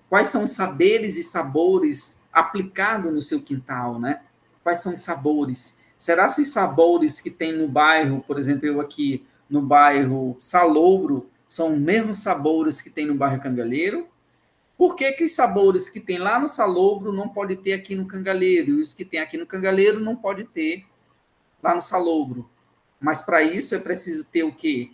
Quais são os saberes e sabores aplicados no seu quintal, né? Quais são os sabores? Será que os sabores que tem no bairro, por exemplo, eu aqui no bairro Salobro, são os mesmos sabores que tem no bairro Cangalheiro? Por que os sabores que tem lá no Salobro não pode ter aqui no Cangalheiro? E os que tem aqui no Cangalheiro não pode ter lá no Salobro? Mas para isso é preciso ter o quê?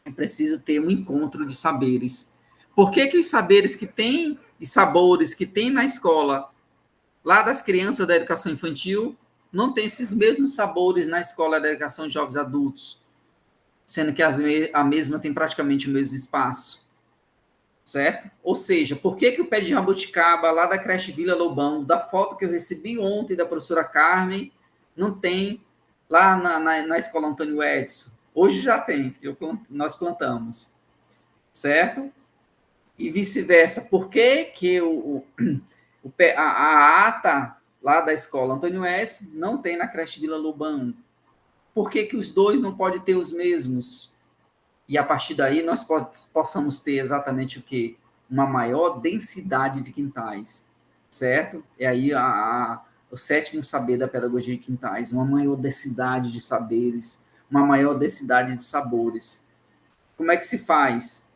É preciso ter um encontro de saberes. Por que os saberes que tem e sabores que tem na escola, lá das crianças da educação infantil, não tem esses mesmos sabores na escola da educação de jovens adultos, sendo que a mesma tem praticamente o mesmo espaço, certo? Ou seja, por que o pé de jabuticaba, lá da creche Vila Lobão, da foto que eu recebi ontem da professora Carmen, não tem lá na escola Antônio Edson? Hoje já tem, nós plantamos, certo? E vice-versa. Por que a ata lá da escola Antônio Edson não tem na creche Vila Lobão? Por que os dois não podem ter os mesmos? E a partir daí nós possamos ter exatamente o quê? Uma maior densidade de quintais, certo? É aí o 7º saber da pedagogia de quintais, uma maior densidade de saberes, uma maior densidade de sabores. Como é que se faz?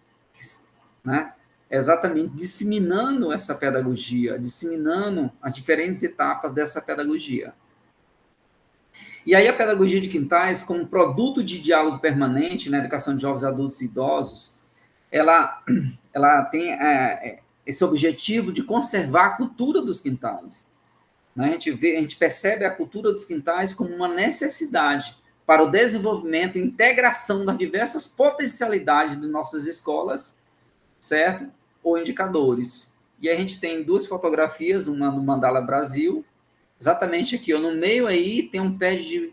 Né? Exatamente disseminando essa pedagogia, disseminando as diferentes etapas dessa pedagogia. E aí a pedagogia de quintais, como produto de diálogo permanente na educação de jovens, adultos e idosos, ela tem esse objetivo de conservar a cultura dos quintais. Né? A gente percebe a cultura dos quintais como uma necessidade para o desenvolvimento e integração das diversas potencialidades de nossas escolas, certo? Ou indicadores. E a gente tem 2 fotografias, uma no Mandala Brasil, exatamente aqui, ó, no meio aí tem um pé de,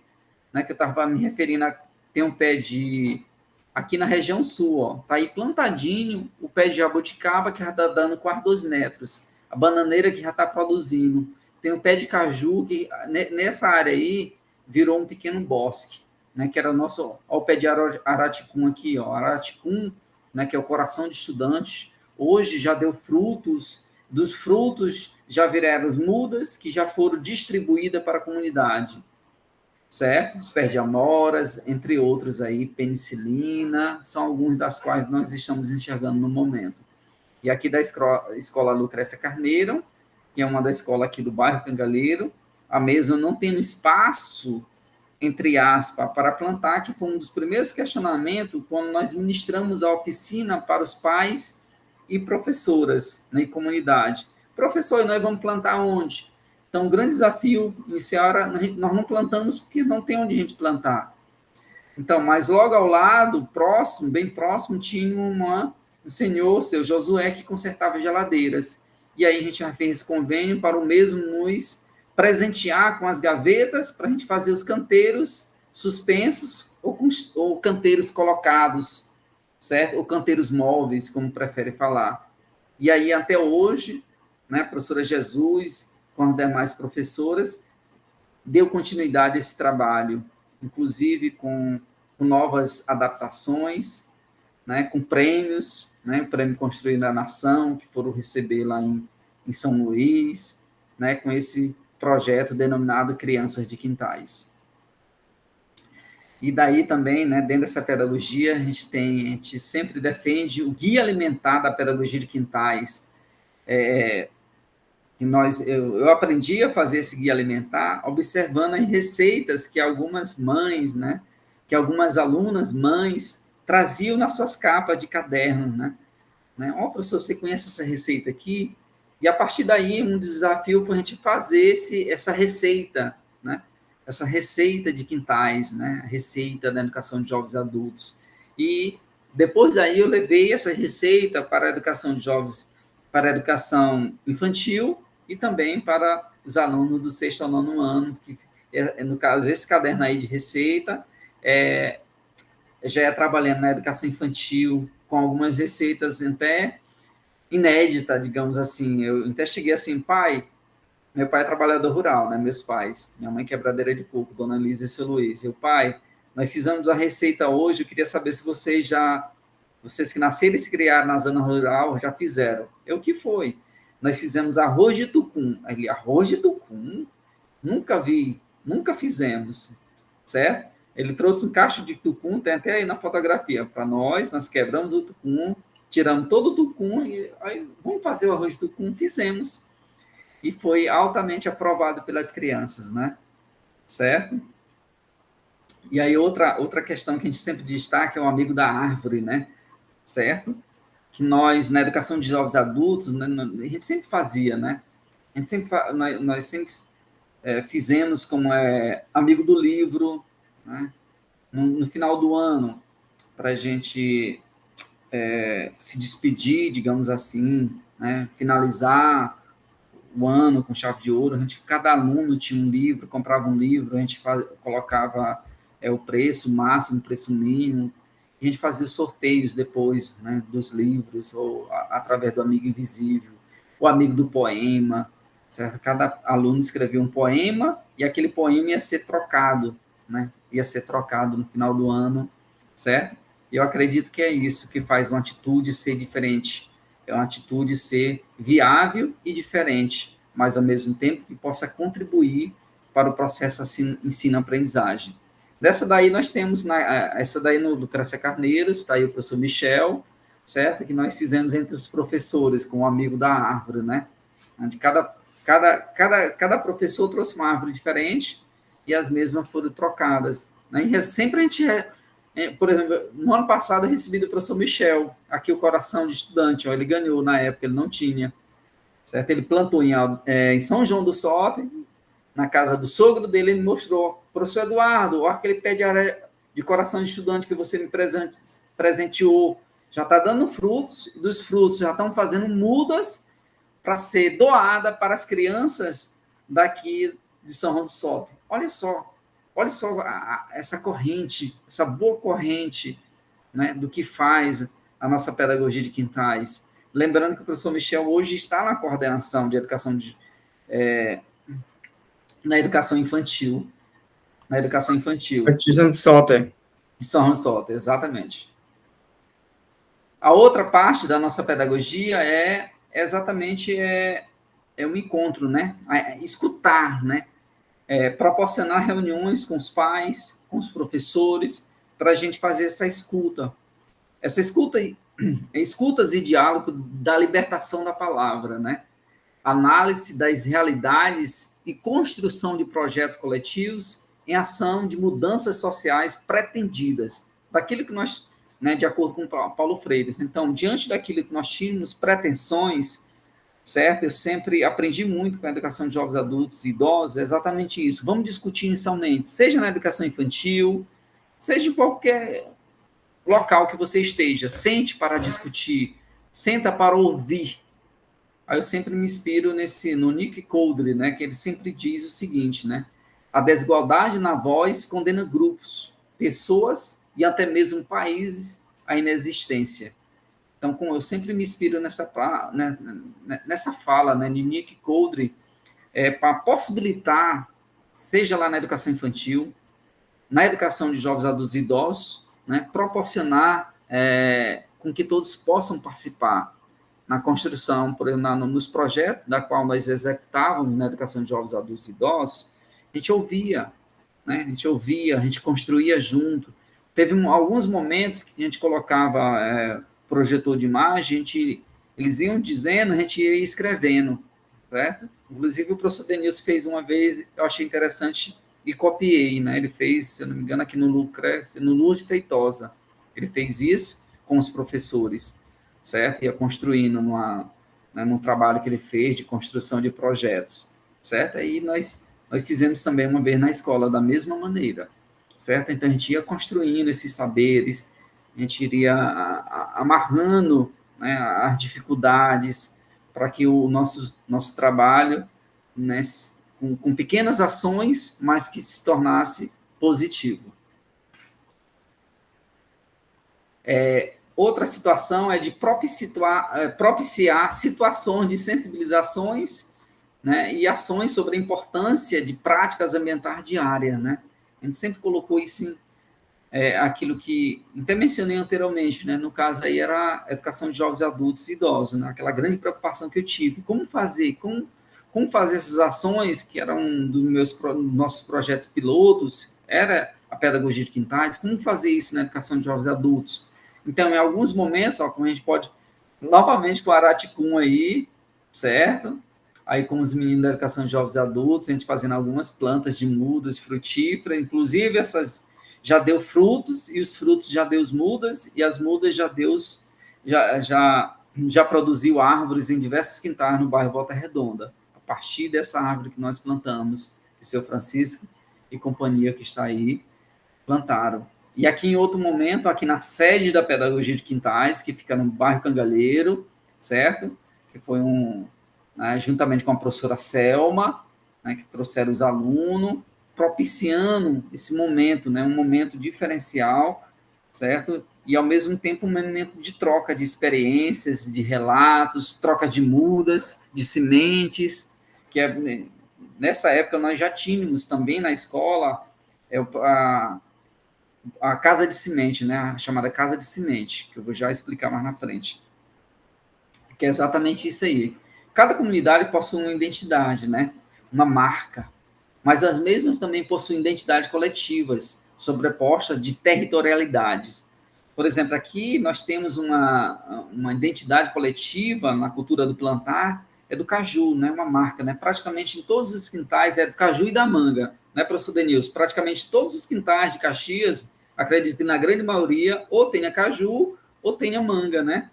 né, que eu estava me referindo, tem um pé de, aqui na região sul, ó, tá aí plantadinho o pé de jabuticaba, que já está dando quase 2 metros, a bananeira que já está produzindo, tem o pé de caju, que nessa área aí virou um pequeno bosque, né, que era o nosso, ó, o pé de araticum aqui, ó, araticum, né, que é o coração de estudantes, hoje já deu frutos, dos frutos já viraram mudas, que já foram distribuídas para a comunidade, certo? Os pés de amoras, entre outros aí, penicilina, são alguns das quais nós estamos enxergando no momento. E aqui da escola Lucrécia Carneiro, que é uma da escola aqui do bairro Cangalheiro, a mesma não tendo espaço, entre aspas, para plantar, que foi um dos primeiros questionamentos quando nós ministramos a oficina para os pais e professoras, né, e comunidade. Professor, nós vamos plantar onde? Então, o grande desafio inicial era, nós não plantamos porque não tem onde a gente plantar. Então, mas logo ao lado, próximo, bem próximo, tinha um senhor, seu Josué, que consertava geladeiras. E aí a gente já fez convênio para o mesmo nos presentear com as gavetas para a gente fazer os canteiros suspensos ou canteiros colocados, certo? Ou canteiros móveis, como prefere falar. E aí, até hoje, né, a professora Jesus, com as demais professoras, deu continuidade a esse trabalho, inclusive com novas adaptações, né, com prêmios, né, o Prêmio Construindo a Nação, que foram receber lá em São Luís, né, com esse projeto denominado Crianças de Quintais. E daí também, né, dentro dessa pedagogia, a gente sempre defende o guia alimentar da pedagogia de quintais. Eu aprendi a fazer esse guia alimentar observando as receitas que algumas mães, né, que algumas alunas mães traziam nas suas capas de caderno, né? Professor, você conhece essa receita aqui? E a partir daí, um desafio foi a gente fazer essa receita, né? Essa receita de quintais, né? A receita da educação de jovens adultos. E depois daí eu levei essa receita para a educação de jovens, para a educação infantil e também para os alunos do 6º ao 9º ano, que, no caso, esse caderno aí de receita, já é trabalhando na educação infantil, com algumas receitas até inéditas, digamos assim. Eu até cheguei assim, meu pai é trabalhador rural, né, meus pais, minha mãe quebradeira de coco, dona Lísia e seu Luiz, pai, nós fizemos a receita hoje, eu queria saber se vocês que nasceram e se criaram na zona rural, já fizeram. O que foi? Nós fizemos arroz de tucum. Ele, arroz de tucum? Nunca vi, nunca fizemos, certo? Ele trouxe um cacho de tucum, tem até aí na fotografia, para nós quebramos o tucum, tiramos todo o tucum, e aí vamos fazer o arroz de tucum, fizemos. E foi altamente aprovado pelas crianças, né? Certo? E aí outra questão que a gente sempre destaca é o amigo da árvore, né? Certo? Que nós, na educação de jovens adultos, né, a gente sempre fazia, né? A gente sempre, nós sempre fizemos como amigo do livro, né? No final do ano, para a gente se despedir, digamos assim, né? Finalizar o ano com chave de ouro, cada aluno tinha um livro, comprava um livro, a gente colocava o preço máximo, o preço mínimo, e a gente fazia sorteios depois, né, dos livros, ou através do amigo invisível, o amigo do poema, certo? Cada aluno escrevia um poema, e aquele poema ia ser trocado, né? Ia ser trocado no final do ano, certo? E eu acredito que é isso que faz uma atitude ser diferente, é uma atitude ser viável e diferente, mas ao mesmo tempo que possa contribuir para o processo ensino-aprendizagem. Dessa daí nós temos, essa daí no Lucrécia Carneiro, está aí o professor Michel, certo? Que nós fizemos entre os professores, com o amigo da árvore, né? Onde cada professor trouxe uma árvore diferente e as mesmas foram trocadas, né? E sempre a gente... por exemplo, no ano passado eu recebi do professor Michel, aqui o coração de estudante, ó, ele ganhou na época, ele não tinha, certo? Ele plantou em São João do Soter, na casa do sogro dele, ele mostrou, professor Eduardo, olha aquele pé de coração de estudante que você me presenteou, já está dando frutos, dos frutos já estão fazendo mudas para ser doada para as crianças daqui de São João do Soto. Olha só essa corrente, essa boa corrente, né, do que faz a nossa pedagogia de quintais. Lembrando que o professor Michel hoje está na coordenação de educação na educação infantil. Na educação infantil. Batista do Soter. De São João do Soto, exatamente. A outra parte da nossa pedagogia é exatamente o encontro, né? Escutar, né? Proporcionar reuniões com os pais, com os professores, para a gente fazer essa escuta. Essa escutas e diálogo da libertação da palavra, né? Análise das realidades e construção de projetos coletivos em ação de mudanças sociais pretendidas, daquilo que nós, né, de acordo com Paulo Freire. Então, diante daquilo que nós tínhamos pretensões, certo? Eu sempre aprendi muito com a educação de jovens adultos e idosos, exatamente isso. Vamos discutir inicialmente, seja na educação infantil, seja em qualquer local que você esteja, sente para discutir, senta para ouvir. Aí eu sempre me inspiro no Nick Coldry, né, que ele sempre diz o seguinte, né? A desigualdade na voz condena grupos, pessoas e até mesmo países à inexistência. Então, eu sempre me inspiro nessa fala, né, de Nick Coldry, para possibilitar, seja lá na educação infantil, na educação de jovens adultos e idosos, né, proporcionar com que todos possam participar na construção, por exemplo, nos projetos da qual nós executávamos na educação de jovens adultos e idosos, a gente ouvia, né, a gente construía junto. Teve alguns momentos que a gente colocava projetor de imagem, eles iam dizendo, a gente ia escrevendo, certo? Inclusive, o professor Denilson fez uma vez, eu achei interessante, e copiei, né? Ele fez, se eu não me engano, aqui no Lourdes Feitosa. Ele fez isso com os professores, certo? Ia construindo num trabalho que ele fez de construção de projetos, certo? Aí nós fizemos também uma vez na escola da mesma maneira, certo? Então, a gente ia construindo esses saberes, a gente iria amarrando, né, as dificuldades para que o nosso trabalho, né, com pequenas ações, mas que se tornasse positivo. Outra situação é de propiciar situações de sensibilizações, né, e ações sobre a importância de práticas ambientais diárias, né? A gente sempre colocou isso aquilo que até mencionei anteriormente, né? No caso aí era a educação de jovens adultos e idosos, né? Aquela grande preocupação que eu tive, como fazer essas ações que eram nossos projetos pilotos, era a pedagogia de quintais, como fazer isso na educação de jovens adultos. Então, em alguns momentos, como a gente pode, novamente com o Araticum aí, certo? Aí com os meninos da educação de jovens adultos, a gente fazendo algumas plantas de mudas, frutíferas, inclusive essas já deu frutos, e os frutos já deu as mudas, e as mudas já produziu árvores em diversos quintais no bairro Volta Redonda, a partir dessa árvore que nós plantamos, que o seu Francisco e companhia que está aí plantaram. E aqui em outro momento, aqui na sede da Pedagogia de Quintais, que fica no bairro Cangalheiro, certo? Que foi juntamente com a professora Selma, né, que trouxeram os alunos, propiciando esse momento, né, um momento diferencial, certo? E, ao mesmo tempo, um momento de troca de experiências, de relatos, troca de mudas, de sementes, que nessa época nós já tínhamos também na escola a casa de semente, né, a chamada casa de semente, que eu vou já explicar mais na frente, que é exatamente isso aí. Cada comunidade possui uma identidade, né, uma marca, mas as mesmas também possuem identidades coletivas, sobrepostas de territorialidades. Por exemplo, aqui nós temos uma identidade coletiva na cultura do plantar, é do caju, né? Uma marca, né? Praticamente em todos os quintais é do caju e da manga, né, professor Denilson? Praticamente todos os quintais de Caxias, acredito que na grande maioria, ou tenha caju ou tenha manga, né?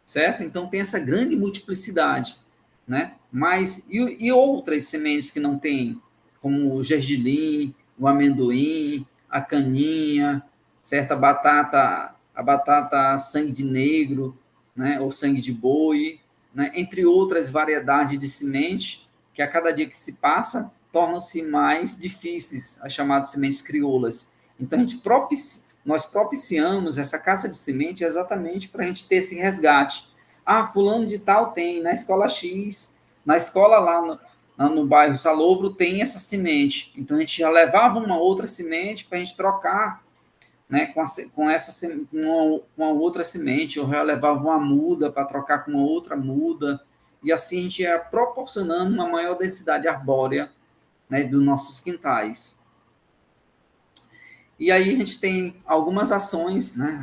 Certo? Então tem essa grande multiplicidade, né? Mas e outras sementes que não tem, como o gergelim, o amendoim, a caninha, certa a batata sangue de negro, né, ou sangue de boi, né, entre outras variedades de semente que a cada dia que se passa tornam-se mais difíceis, as chamadas sementes crioulas. Então, nós propiciamos essa caça de semente exatamente para a gente ter esse resgate. Ah, fulano de tal tem, na escola X, na escola lá no bairro Salobro tem essa semente. Então, a gente já levava uma outra semente para a gente trocar, né, com a outra semente, ou já levava uma muda para trocar com uma outra muda, e assim a gente ia proporcionando uma maior densidade arbórea, né, dos nossos quintais. E aí a gente tem algumas ações, né,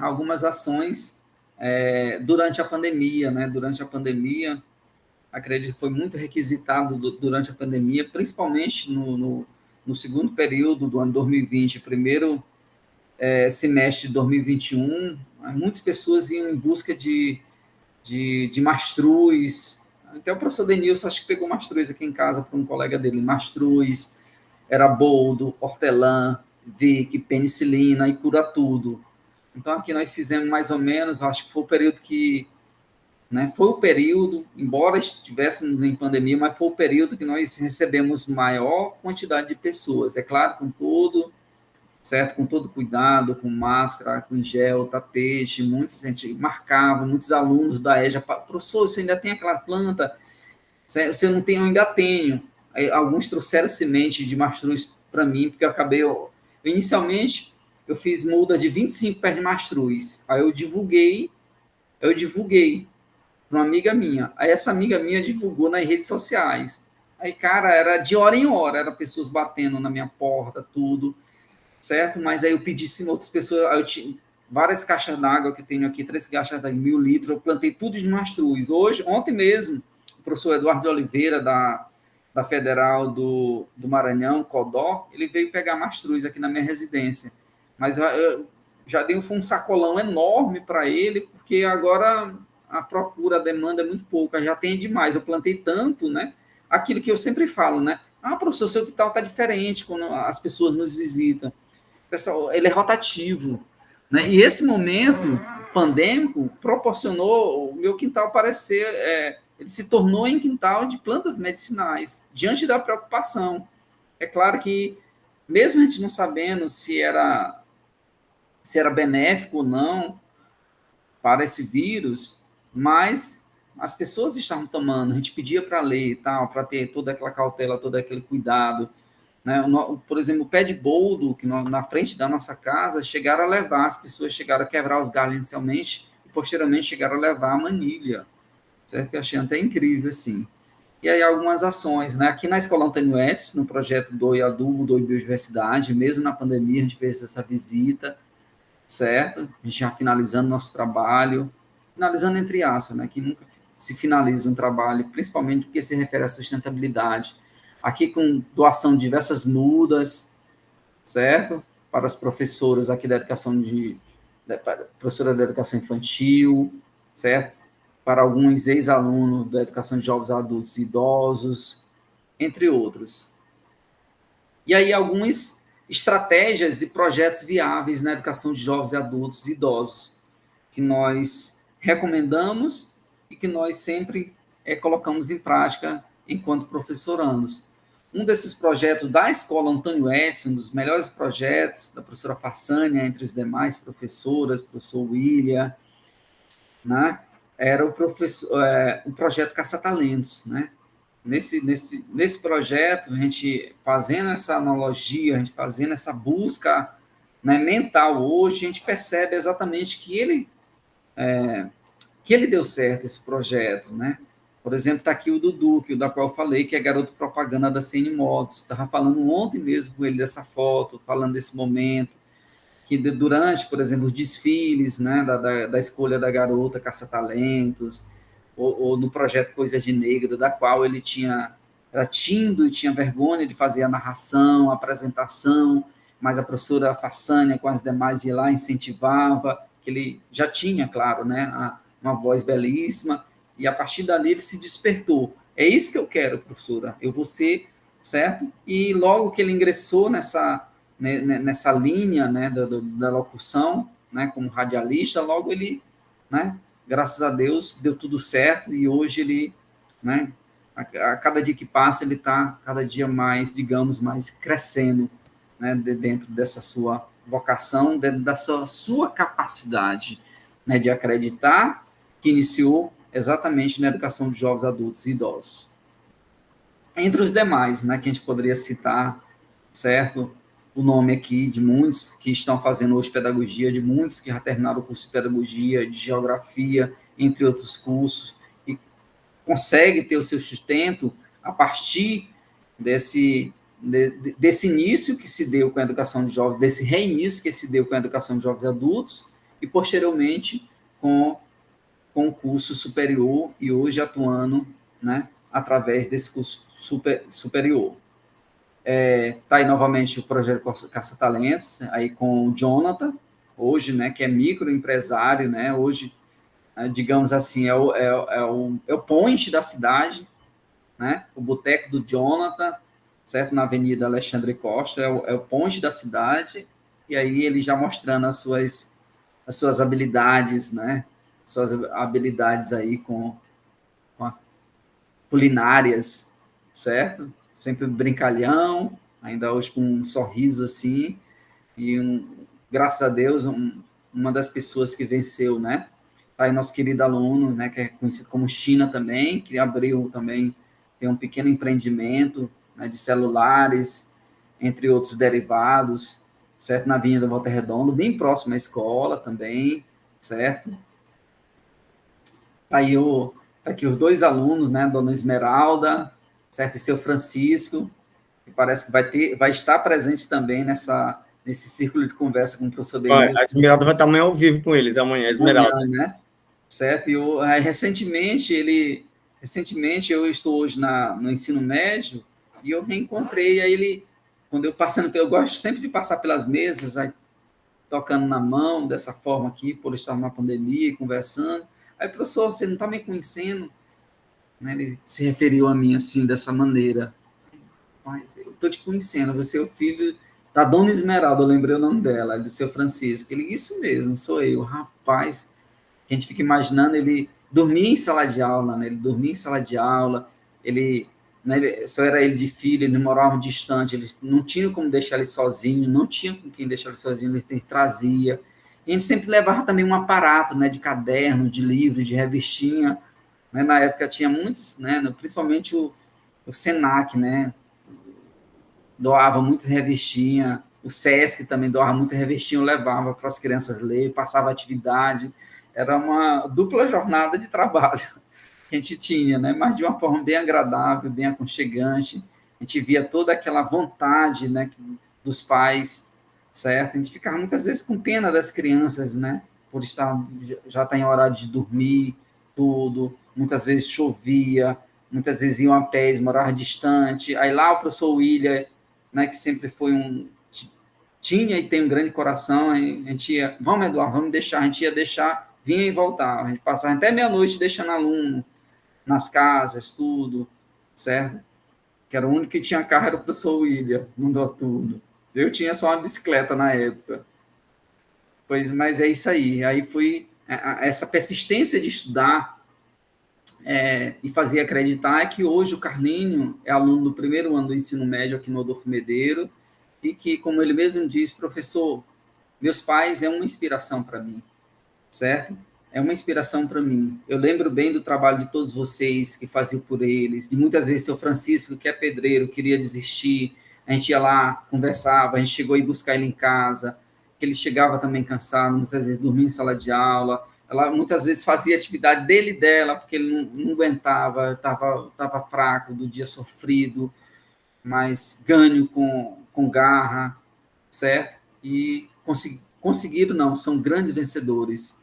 durante a pandemia, né, acredito que foi muito requisitado durante a pandemia, principalmente no segundo período do ano 2020, primeiro semestre de 2021, muitas pessoas iam em busca de mastruz. Até o professor Denilson, acho que pegou mastruz aqui em casa para um colega dele. Mastruz, era boldo, hortelã, Vic, penicilina e cura tudo. Então, aqui nós fizemos mais ou menos, acho que foi o período que... Né, foi o período, embora estivéssemos em pandemia, mas foi o período que nós recebemos maior quantidade de pessoas. É claro, com todo cuidado, com máscara, com gel, tapete, muitos a gente marcava, muitos alunos da EJA, professor, você ainda tem aquela planta? Se eu não tenho, eu ainda tenho. Aí, alguns trouxeram semente de mastruz para mim, porque inicialmente, eu fiz muda de 25 pés de mastruz. Aí eu divulguei para uma amiga minha. Aí essa amiga minha divulgou nas redes sociais. Aí, cara, era de hora em hora, era pessoas batendo na minha porta, tudo, certo? Mas aí eu pedi sim outras pessoas, aí eu tinha várias caixas d'água que tenho aqui, 3 caixas de 1.000 litros, eu plantei tudo de mastruz. Ontem mesmo, o professor Eduardo de Oliveira, da Federal do Maranhão, Codó, ele veio pegar mastruz aqui na minha residência. Mas eu já dei um sacolão enorme para ele, porque agora a procura, a demanda é muito pouca, já tem demais. Eu plantei tanto, né? Aquilo que eu sempre falo, né? Ah, professor, seu quintal está diferente quando as pessoas nos visitam. Pessoal, ele é rotativo, né? E esse momento pandêmico proporcionou o meu quintal parecer, ele se tornou em quintal de plantas medicinais, diante da preocupação. É claro que, mesmo a gente não sabendo se era benéfico ou não para esse vírus, mas as pessoas estavam tomando, a gente pedia para ler e tal, para ter toda aquela cautela, todo aquele cuidado, né? Por exemplo, o pé de boldo, que na frente da nossa casa, chegaram a levar, as pessoas chegaram a quebrar os galhos inicialmente, e posteriormente chegaram a levar a manilha, certo? Eu achei até incrível, assim. E aí algumas ações, né? Aqui na Escola Antônio Edson, no projeto Doe Adubo, Doe Biodiversidade, mesmo na pandemia, a gente fez essa visita, certo? A gente já finalizando nosso trabalho, finalizando entre aspas, né? Que nunca se finaliza um trabalho, principalmente porque se refere à sustentabilidade. Aqui com doação de diversas mudas, certo? Para as professoras aqui da professora da educação infantil, certo? Para alguns ex-alunos da educação de jovens adultos e idosos, entre outros. E aí algumas estratégias e projetos viáveis na educação de jovens adultos e idosos, que nós recomendamos e que nós sempre colocamos em prática enquanto professorandos. Um desses projetos da Escola Antônio Edson, um dos melhores projetos da professora Farsânia, entre os demais professoras, professor William, né, era o projeto Caça-Talentos, né? Nesse projeto, a gente fazendo essa analogia, a gente fazendo essa busca, né, mental hoje, a gente percebe exatamente que ele deu certo, esse projeto, né? Por exemplo, está aqui o Dudu, da qual eu falei, que é garoto propaganda da CN Motos. Estava falando ontem mesmo com ele dessa foto, falando desse momento, que durante, por exemplo, os desfiles, né, da escolha da garota caça-talentos, ou no projeto Coisa de Negro, da qual ele era tímido e tinha vergonha de fazer a narração, a apresentação, mas a professora Farsânia com as demais ia lá, incentivava, que ele já tinha, claro, né, uma voz belíssima, e a partir dali ele se despertou. É isso que eu quero, professora, eu vou ser, certo? E logo que ele ingressou nessa linha, né, da locução, né, como radialista, logo ele, né, graças a Deus, deu tudo certo, e hoje ele, né, A cada dia que passa, ele está cada dia mais, digamos, mais crescendo, né, dentro dessa sua vocação, dentro da sua capacidade, né, de acreditar, que iniciou exatamente na educação de jovens, adultos e idosos. Entre os demais, né, que a gente poderia citar, certo? O nome aqui de muitos que estão fazendo hoje pedagogia, de muitos que já terminaram o curso de pedagogia, de geografia, entre outros cursos, e consegue ter o seu sustento a partir desse início que se deu com a educação de jovens, desse reinício que se deu com a educação de jovens adultos, e posteriormente com o curso superior, e hoje atuando, né, através desse curso superior. Tá aí novamente o projeto Caça-Talentos, aí com o Jonathan, hoje, né, que é microempresário, né, hoje, digamos assim, é o point da cidade, né, o boteco do Jonathan, certo, na Avenida Alexandre Costa, é o point da cidade, e aí ele já mostrando as suas habilidades, né, suas habilidades aí com culinárias, certo? Sempre brincalhão, ainda hoje com um sorriso assim, e graças a Deus, uma das pessoas que venceu, né? Aí nosso querido aluno, né, que é conhecido como China também, que abriu também, tem um pequeno empreendimento, né, de celulares, entre outros derivados, certo? Na Avenida Volta Redonda, bem próximo à escola também, certo? Aí aqui os dois alunos, né, Dona Esmeralda, certo, e seu Francisco, que parece que vai estar presente também nesse círculo de conversa com o professor A Denilson. Esmeralda vai estar amanhã ao vivo com eles, amanhã, a Amanhã, Esmeralda. né? Certo? E recentemente eu estou hoje no ensino médio e eu reencontrei aí ele, quando eu gosto sempre de passar pelas mesas, aí, tocando na mão, dessa forma aqui, por estar na pandemia e conversando. Aí, professor, você não está me conhecendo? Né? Ele se referiu a mim assim, dessa maneira. Mas eu estou te conhecendo, você é o filho da Dona Esmeralda, eu lembrei o nome dela, do seu Francisco. Ele, isso mesmo, sou eu. Rapaz, a gente fica imaginando ele dormir em sala de aula, né? Ele dormia em sala de aula, só era ele de filho, ele morava distante, ele não tinha como deixar ele sozinho, não tinha com quem deixar ele sozinho, ele trazia. E a gente sempre levava também um aparato, né, de caderno, de livro, de revistinha, né? Na época tinha muitos, né, principalmente o Senac, né, doava muitas revistinhas, o Sesc também doava muita revistinha, eu levava para as crianças ler, passava atividade, era uma dupla jornada de trabalho que a gente tinha, né? Mas de uma forma bem agradável, bem aconchegante, a gente via toda aquela vontade, né, dos pais, certo? A gente ficava muitas vezes com pena das crianças, né, por já estar em horário de dormir, tudo, muitas vezes chovia, muitas vezes iam a pé, moravam distante, aí lá o professor William, né, que sempre foi tinha e tem um grande coração, a gente ia, vamos, Eduardo, vamos deixar, a gente ia deixar, vinha e voltava, a gente passava até meia-noite deixando aluno nas casas, tudo, certo? Que era o único que tinha carro, era o professor William, mandou tudo. Eu tinha só uma bicicleta na época. Mas é isso aí. Aí fui, essa persistência de estudar, e fazer acreditar que hoje o Carlinho é aluno do primeiro ano do ensino médio aqui no Adolfo Medeiro, e que, como ele mesmo diz, professor, meus pais é uma inspiração para mim, certo? É uma inspiração para mim. Eu lembro bem do trabalho de todos vocês que faziam por eles, de muitas vezes seu Francisco, que é pedreiro, queria desistir, a gente ia lá, conversava, a gente chegou a ir buscar ele em casa, que ele chegava também cansado, muitas vezes dormia em sala de aula, ela muitas vezes fazia atividade dele e dela, porque ele não aguentava, estava fraco, do dia sofrido, mas ganho com garra, certo? E conseguiram, não, são grandes vencedores,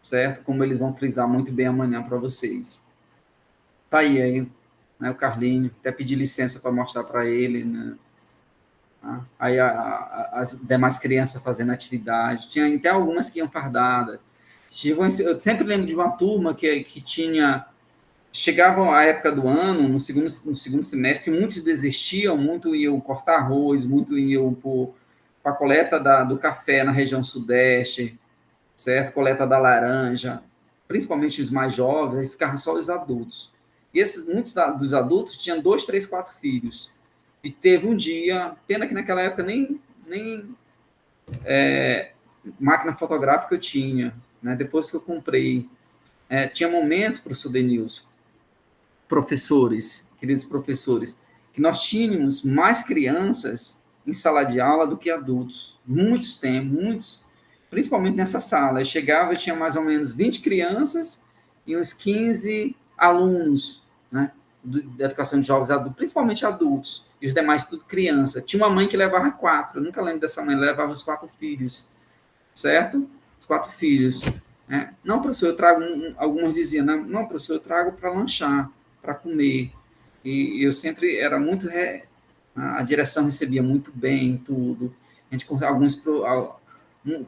certo? Como eles vão frisar muito bem amanhã para vocês. Tá aí, né, o Carlinho, até pedi licença para mostrar para ele, né? Aí as demais crianças fazendo atividade, tinha até algumas que iam fardadas. Eu sempre lembro de uma turma que tinha chegavam à época do ano, no segundo semestre, que muitos desistiam, muito iam cortar arroz, muito iam para a coleta do café na região sudeste, certo? Coleta da laranja, principalmente os mais jovens, aí ficavam só os adultos. E muitos dos adultos tinham 2, 3, 4 filhos. E teve um dia, pena que naquela época nem máquina fotográfica eu tinha, né? Depois que eu comprei, tinha momentos, professor Denilson, professores, queridos professores, que nós tínhamos mais crianças em sala de aula do que adultos. Muitos, principalmente nessa sala. Eu chegava e tinha mais ou menos 20 crianças e uns 15 alunos, né, da educação de jovens adultos, principalmente adultos, e os demais tudo criança. Tinha uma mãe que levava 4, eu nunca lembro dessa mãe, ela levava os 4 filhos, certo? Os 4 filhos. Não, professor, eu trago, algumas diziam, não, professor, eu trago para lanchar, para comer. E eu sempre era muito, a direção recebia muito bem tudo. A gente,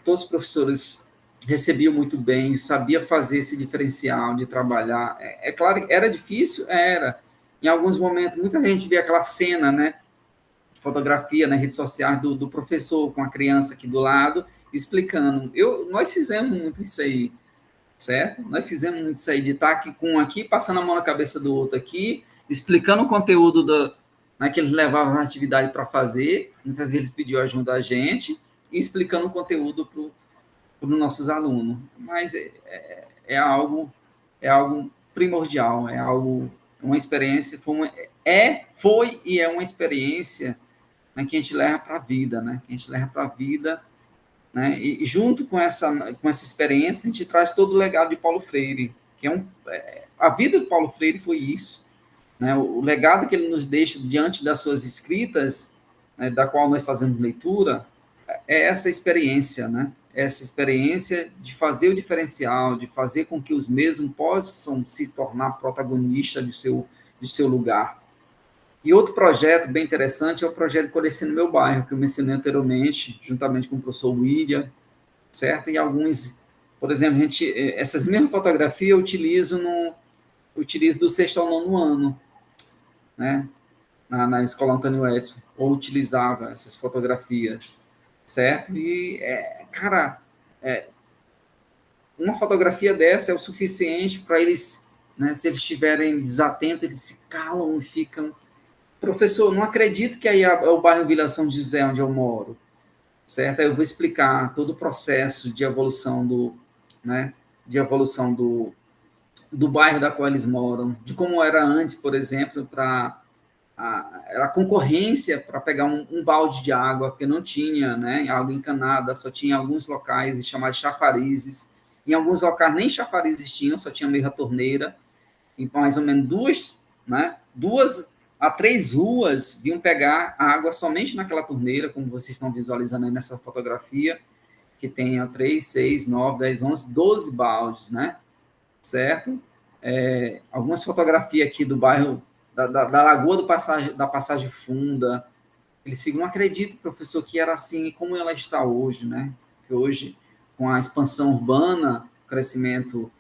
todos os professores recebiam muito bem, sabia fazer esse diferencial de trabalhar. É claro, era difícil, era. Em alguns momentos, muita gente via aquela cena, né? Fotografia nas redes sociais do professor com a criança aqui do lado, explicando. Nós fizemos muito isso aí, certo? Nós fizemos muito isso aí, de estar aqui com um aqui, passando a mão na cabeça do outro aqui, explicando o conteúdo que eles levavam a atividade para fazer, muitas vezes eles pediam ajuda a gente, e explicando o conteúdo para os nossos alunos. Mas é algo primordial, uma experiência, foi e é uma experiência, né, que a gente leva para a vida, né? Que a gente leva para a vida, né? E junto com essa experiência, a gente traz todo o legado de Paulo Freire, que a vida de Paulo Freire foi isso, né? O legado que ele nos deixa diante das suas escritas, né, da qual nós fazemos leitura, é essa experiência, né? Essa experiência de fazer o diferencial, de fazer com que os mesmos possam se tornar protagonistas de seu lugar. E outro projeto bem interessante é o projeto Conheci no Meu Bairro, que eu mencionei anteriormente, juntamente com o professor William, certo? E alguns, por exemplo, essas mesmas fotografias eu utilizo do 6º ao 9º ano, né? Na escola Antônio Edson, ou utilizava essas fotografias, certo? E, cara, uma fotografia dessa é o suficiente para eles, né, se eles estiverem desatentos, eles se calam e ficam... Professor, não acredito que aí é o bairro Vila São José, onde eu moro, certo? Aí eu vou explicar todo o processo de evolução do bairro da qual eles moram, de como era antes, por exemplo, era a concorrência para pegar um balde de água, porque não tinha, né, água encanada, só tinha alguns locais chamados chafarizes, em alguns locais nem chafarizes tinham, só tinha meio a torneira, e mais ou menos 2 a 3 ruas vinham pegar a água somente naquela torneira, como vocês estão visualizando aí nessa fotografia, que tem 3, 6, 9, 10, 11, 12 baldes, né? Certo? Algumas fotografias aqui do bairro, da Lagoa da Passagem Funda, eles ficam, não acredito, professor, que era assim, como ela está hoje, né? Que hoje, com a expansão urbana, o crescimento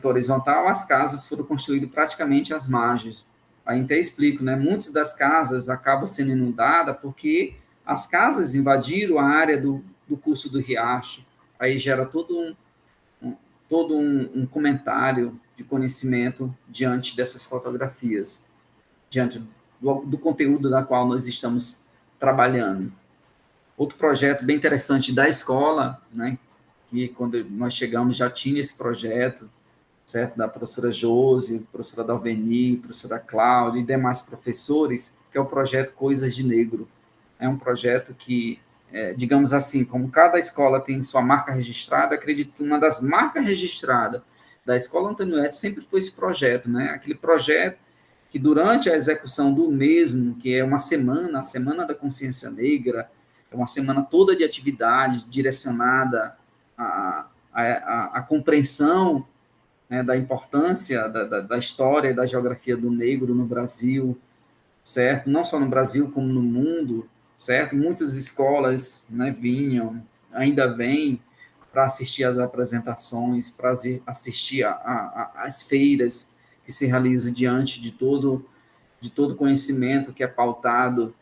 horizontal, as casas foram construídas praticamente às margens. Aí até explico, né? Muitas das casas acabam sendo inundadas porque as casas invadiram a área do curso do riacho. Aí gera todo um comentário de conhecimento diante dessas fotografias, diante do conteúdo da qual nós estamos trabalhando. Outro projeto bem interessante da escola, né, que quando nós chegamos já tinha esse projeto, certo? Da professora Josi, professora Dalveni, professora Cláudia e demais professores, que é o projeto Coisas de Negro. É um projeto que, digamos assim, como cada escola tem sua marca registrada, acredito que uma das marcas registradas da Escola Antônio Edson sempre foi esse projeto, né? Aquele projeto que durante a execução do mesmo, que é uma semana, a Semana da Consciência Negra, é uma semana toda de atividade direcionada à compreensão, né, da importância da história e da geografia do negro no Brasil, certo? Não só no Brasil, como no mundo, certo? Muitas escolas, né, vinham, ainda vêm, para assistir às apresentações, para assistir às feiras que se realizam diante de todo conhecimento que é pautado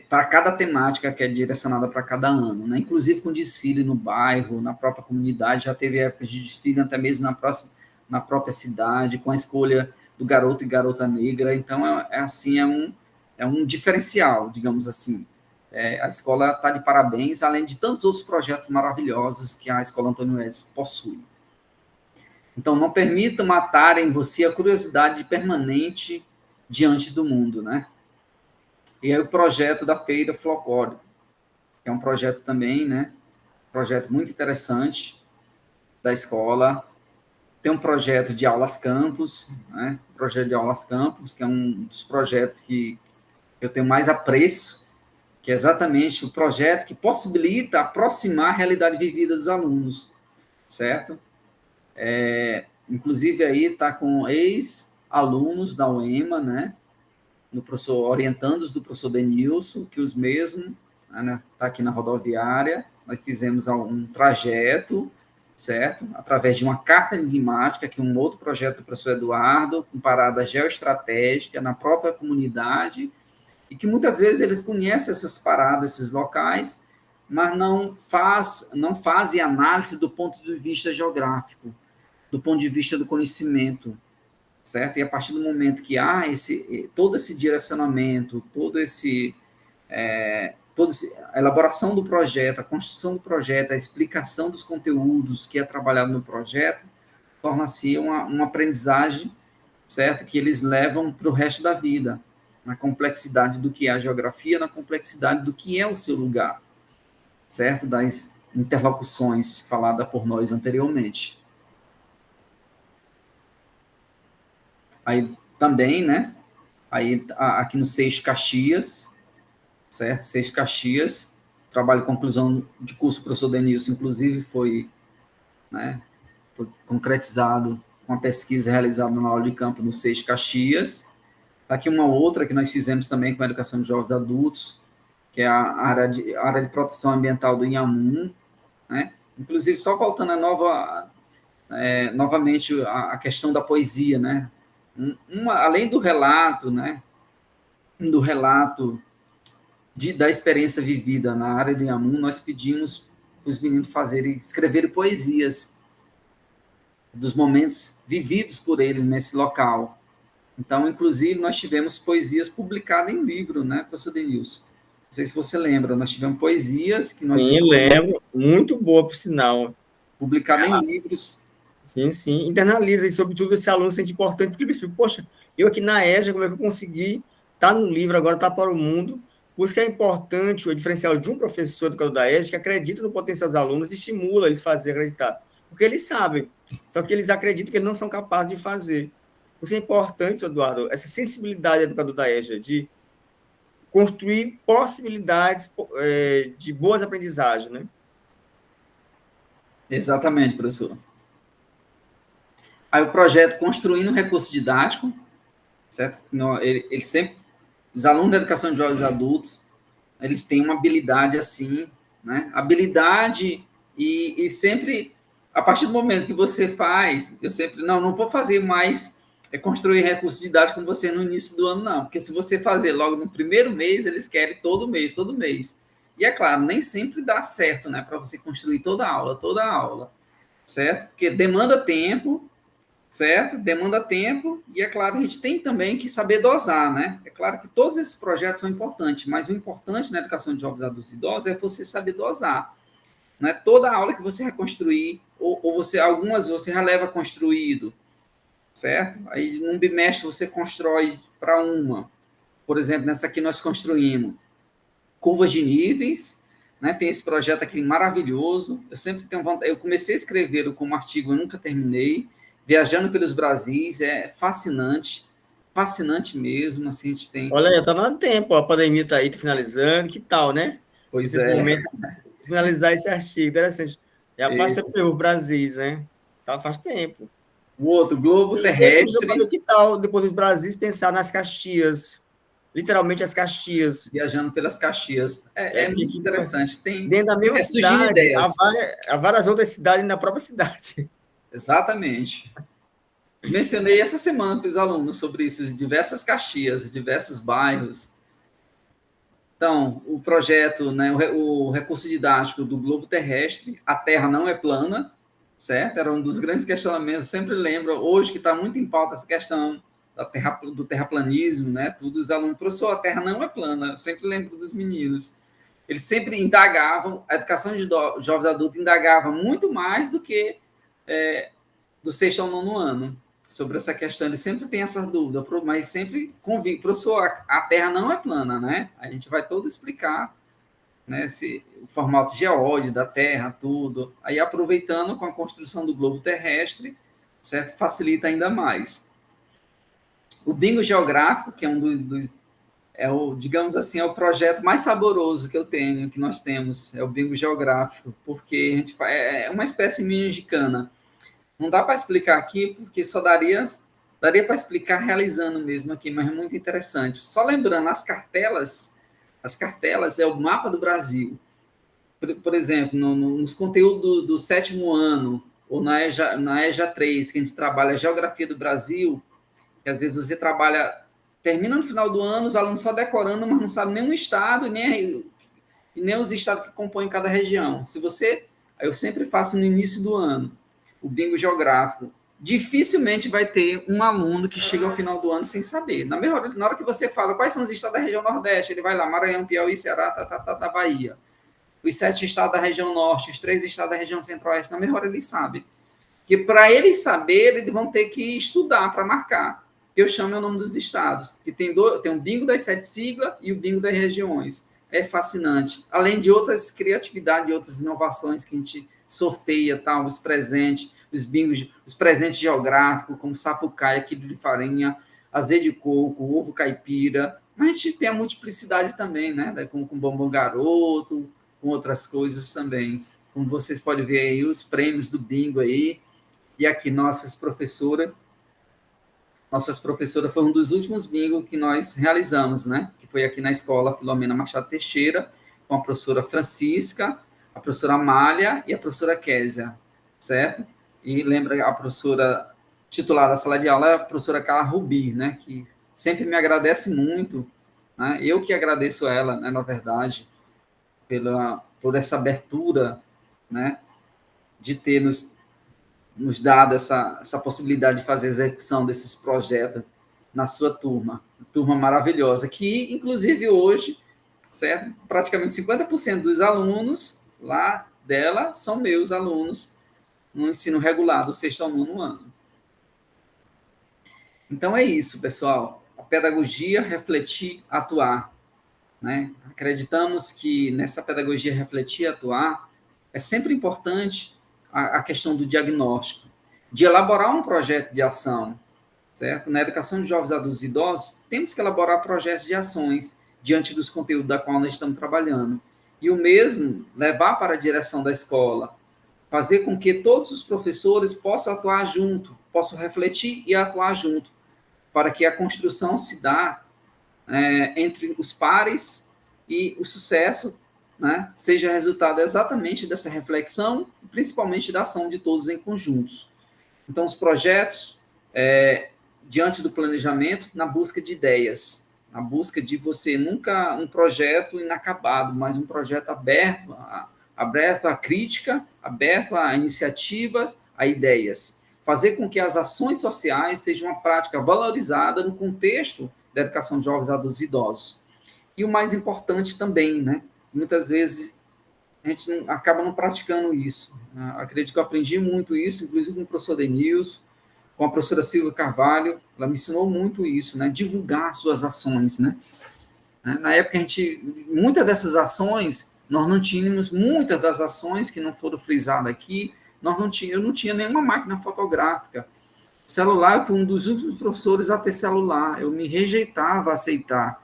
para cada temática que é direcionada para cada ano, né? Inclusive com desfile no bairro, na própria comunidade, já teve épocas de desfile até mesmo na própria cidade, com a escolha do garoto e garota negra. Então, é um diferencial, digamos assim. A escola está de parabéns, além de tantos outros projetos maravilhosos que a Escola Antônio Edson possui. Então, não permita matar em você a curiosidade permanente diante do mundo, né? E aí o projeto da Feira Folclórica, que é um projeto também, né? Projeto muito interessante da escola. Tem um projeto de aulas campus, né? Projeto de aulas campus, que é um dos projetos que eu tenho mais apreço, que é exatamente o projeto que possibilita aproximar a realidade vivida dos alunos, certo? Inclusive aí está com ex-alunos da UEMA, né? No professor, orientandos do professor Denilson, que os mesmos, né, está aqui na rodoviária, nós fizemos um trajeto, certo? Através de uma carta enigmática, que é um outro projeto do professor Eduardo, com parada geoestratégica na própria comunidade, e que muitas vezes eles conhecem essas paradas, esses locais, mas não fazem análise do ponto de vista geográfico, do ponto de vista do conhecimento, certo? E a partir do momento que há todo esse direcionamento, a elaboração do projeto, a construção do projeto, a explicação dos conteúdos que é trabalhado no projeto, torna-se uma aprendizagem, certo? Que eles levam para o resto da vida, na complexidade do que é a geografia, na complexidade do que é o seu lugar, certo? Das interlocuções faladas por nós anteriormente. Aí também, né? Aí aqui no Seixo Caxias, certo? Seixo Caxias, trabalho de conclusão de curso do professor Denilson, inclusive foi concretizado com a pesquisa realizada na aula de campo no Seixo Caxias. Aqui uma outra que nós fizemos também com a educação de jovens adultos, que é a área de proteção ambiental do Inhamun, né? Inclusive, só voltando novamente a questão da poesia, né? Além do relato, né? Do relato da experiência vivida na área do Inhamun, nós pedimos para os meninos escreverem poesias dos momentos vividos por ele nesse local. Então, inclusive, nós tivemos poesias publicadas em livro, né, professor Denilson? Não sei se você lembra, nós tivemos poesias que nós... Sim, lembro. Muito boa, por sinal. Publicadas em livros. Sim, sim. Internaliza, e sobretudo esse aluno sente importante, porque ele pensa, poxa, eu aqui na EJA, como é que eu consegui estar no livro, agora estar para o mundo? Por isso que é importante o diferencial de um professor educador da EJA que acredita no potencial dos alunos e estimula eles a fazer acreditar. Porque eles sabem, só que eles acreditam que eles não são capazes de fazer. Por isso é importante, Eduardo, essa sensibilidade do educador da EJA de construir possibilidades de boas aprendizagens, né? Exatamente, professor. Aí o projeto Construindo um Recurso Didático, certo? Ele sempre, os alunos da educação de jovens adultos, eles têm uma habilidade assim, né? Habilidade e sempre, a partir do momento que você faz, eu sempre, não vou fazer mais construir recurso didático com você no início do ano, não. Porque se você fazer logo no primeiro mês, eles querem todo mês. E é claro, nem sempre dá certo, né? Para você construir toda a aula, certo? Porque demanda tempo, certo? Demanda tempo, e é claro, a gente tem também que saber dosar, né? É claro que todos esses projetos são importantes, mas o importante na educação de jovens, adultos e idosos é você saber dosar. Não é toda aula que você reconstruir, ou algumas você já leva construído, certo? Aí, num bimestre, você constrói para uma. Por exemplo, nessa aqui nós construímos curvas de níveis, né? Tem esse projeto aqui maravilhoso. Eu sempre tenho vontade. Eu comecei a escrever como artigo, eu nunca terminei. Viajando pelos Brasis, é fascinante mesmo. Assim, a gente tem... Olha aí, está dando tempo, a pandemia está aí, tá finalizando, que tal, né? Pois Nesse é. momento, finalizar esse artigo, interessante. Já faz tempo pelo Brasis, né? Já faz tempo. O outro, Globo Terrestre. Que tal, depois dos Brasis, pensar nas Caxias? Literalmente as Caxias. Viajando pelas Caxias. É muito interessante. Tem, dentro da mesma cidade, há várias outras cidades na própria cidade. Exatamente. Mencionei essa semana para os alunos sobre isso, diversas Caxias, diversos bairros. Então, o projeto, né, o recurso didático do globo terrestre, a Terra não é plana, certo? Era um dos grandes questionamentos, eu sempre lembro, hoje que está muito em pauta essa questão do terraplanismo, né? Tudo os alunos, professor, a Terra não é plana, eu sempre lembro dos meninos. Eles sempre indagavam, a educação de jovens adultos indagava muito mais do que do sexto ao nono ano sobre essa questão. Ele sempre tem essa dúvida, mas sempre convicto, professor, a Terra não é plana, né? A gente vai todo explicar, né, o formato geóide da Terra, tudo. Aí, aproveitando com a construção do globo terrestre, certo? Facilita ainda mais. O bingo geográfico, que é um digamos assim, é o projeto mais saboroso que eu tenho, que nós temos, é o bingo geográfico, porque a gente é uma espécie mini de cana. Não dá para explicar aqui, porque só daria para explicar realizando mesmo aqui, mas é muito interessante. Só lembrando, as cartelas é o mapa do Brasil. Por exemplo, nos conteúdos do sétimo ano, ou na EJA 3, que a gente trabalha a geografia do Brasil, que às vezes você termina no final do ano, os alunos só decorando, mas não sabem nem o estado e nem os estados que compõem cada região. Eu sempre faço no início do ano o bingo geográfico. Dificilmente vai ter um aluno que chega ao final do ano sem saber. Na hora que você fala quais são os estados da região Nordeste, ele vai lá, Maranhão, Piauí, Ceará, Bahia. Os 7 estados da região Norte, os 3 estados da região Centro-Oeste, na mesma hora ele sabe. Porque para eles saberem, eles vão ter que estudar para marcar. Eu chamo o nome dos estados, que tem um bingo das 7 siglas e o bingo das regiões. É fascinante. Além de outras criatividades, de outras inovações que a gente sorteia, tal, os presentes, os bingos, os presentes geográficos, como sapucaia, quilo de farinha, azeite de coco, ovo caipira. Mas a gente tem a multiplicidade também, né? Com bombom garoto, com outras coisas também. Como vocês podem ver aí, os prêmios do bingo aí. E aqui, nossas professoras foi um dos últimos bingos que nós realizamos, né? Que foi aqui na escola Filomena Machado Teixeira, com a professora Francisca, a professora Amália e a professora Késia, certo? E lembra, a professora titular da sala de aula é a professora Carla Rubi, né? Que sempre me agradece muito, né? Eu que agradeço a ela, né, na verdade, por essa abertura, né? De ter nos dado essa possibilidade de fazer a execução desses projetos na sua turma maravilhosa, que, inclusive, hoje, certo? Praticamente 50% dos alunos lá dela são meus alunos no ensino regular, do sexto ao nono ano. Então, é isso, pessoal. A pedagogia, refletir, atuar, né? Acreditamos que nessa pedagogia refletir e atuar é sempre importante a questão do diagnóstico, de elaborar um projeto de ação, certo? Na educação de jovens, adultos e idosos, temos que elaborar projetos de ações diante dos conteúdos da qual nós estamos trabalhando. E o mesmo levar para a direção da escola, fazer com que todos os professores possam atuar junto, possam refletir e atuar junto, para que a construção se dá entre os pares e o sucesso, né, seja resultado exatamente dessa reflexão, principalmente da ação de todos em conjuntos. Então, os projetos, diante do planejamento, na busca de ideias, na busca de você nunca um projeto inacabado, mas um projeto aberto à crítica, aberto a iniciativas, a ideias. Fazer com que as ações sociais sejam uma prática valorizada no contexto da educação de jovens, adultos e idosos. E o mais importante também, né? Muitas vezes a gente acaba não praticando isso. Acredito que eu aprendi muito isso, inclusive com o professor Denilson, com a professora Silvia Carvalho, ela me ensinou muito isso, né? Divulgar suas ações, né? Na época, muitas dessas ações, nós não tínhamos, muitas das ações que não foram frisadas aqui, eu não tinha nenhuma máquina fotográfica. Celular, eu fui um dos últimos professores a ter celular, eu me rejeitava a aceitar,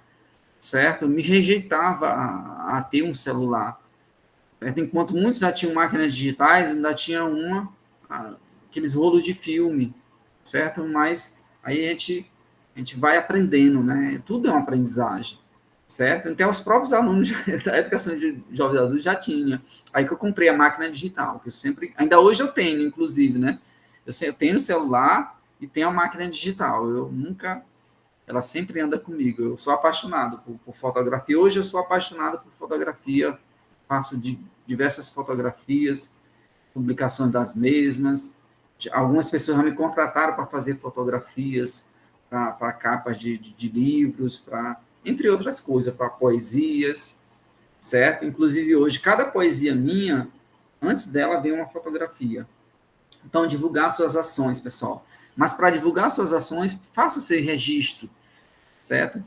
certo? Eu me rejeitava a ter um celular. Enquanto muitos já tinham máquinas digitais, ainda tinha aqueles rolos de filme, certo? Mas aí a gente vai aprendendo, né? Tudo é uma aprendizagem, certo? Então, os próprios alunos da educação de jovens adultos já tinham. Aí que eu comprei a máquina digital, que eu sempre, ainda hoje eu tenho, inclusive, né? Eu tenho o celular e tenho a máquina digital. Ela sempre anda comigo. Eu sou apaixonado por fotografia. Hoje eu sou apaixonado por fotografia, faço diversas fotografias, publicações das mesmas. Algumas pessoas já me contrataram para fazer fotografias para capas de livros, entre outras coisas, para poesias, certo? Inclusive, hoje, cada poesia minha, antes dela vem uma fotografia. Então, divulgar suas ações, pessoal. Mas para divulgar suas ações, faça esse registro, certo?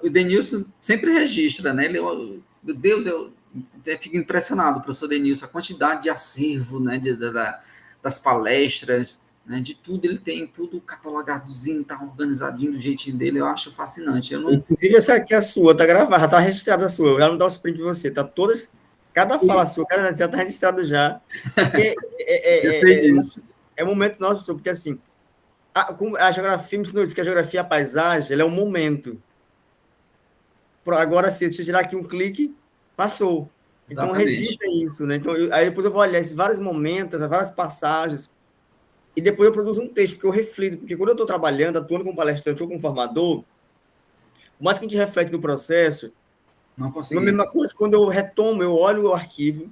O Denilson sempre registra, né? Meu Deus, eu até fico impressionado, professor Denilson, a quantidade de acervo, né? Das palestras, né? De tudo, ele tem tudo catalogadozinho, tá organizadinho do jeitinho dele, eu acho fascinante. Eu não... Inclusive, essa aqui é a sua, tá gravada, tá registrada a sua. Ela não dá os print de você, tá todas, cada fala sua, cada já tá registrado já. Porque Eu sei disso. é um momento nosso, porque assim, a geografia, me ensinou que a geografia, a paisagem, ela é um momento. Agora, se você tirar aqui um clique, passou. Então, Exatamente. resista a isso, né? Então, aí depois eu vou olhar esses vários momentos, as várias passagens, e depois eu produzo um texto, porque eu reflito, porque quando eu estou trabalhando, atuando como palestrante ou como formador, por mais que a gente reflete no processo, Não a consegui. mesma coisa, quando eu retomo, eu olho o arquivo,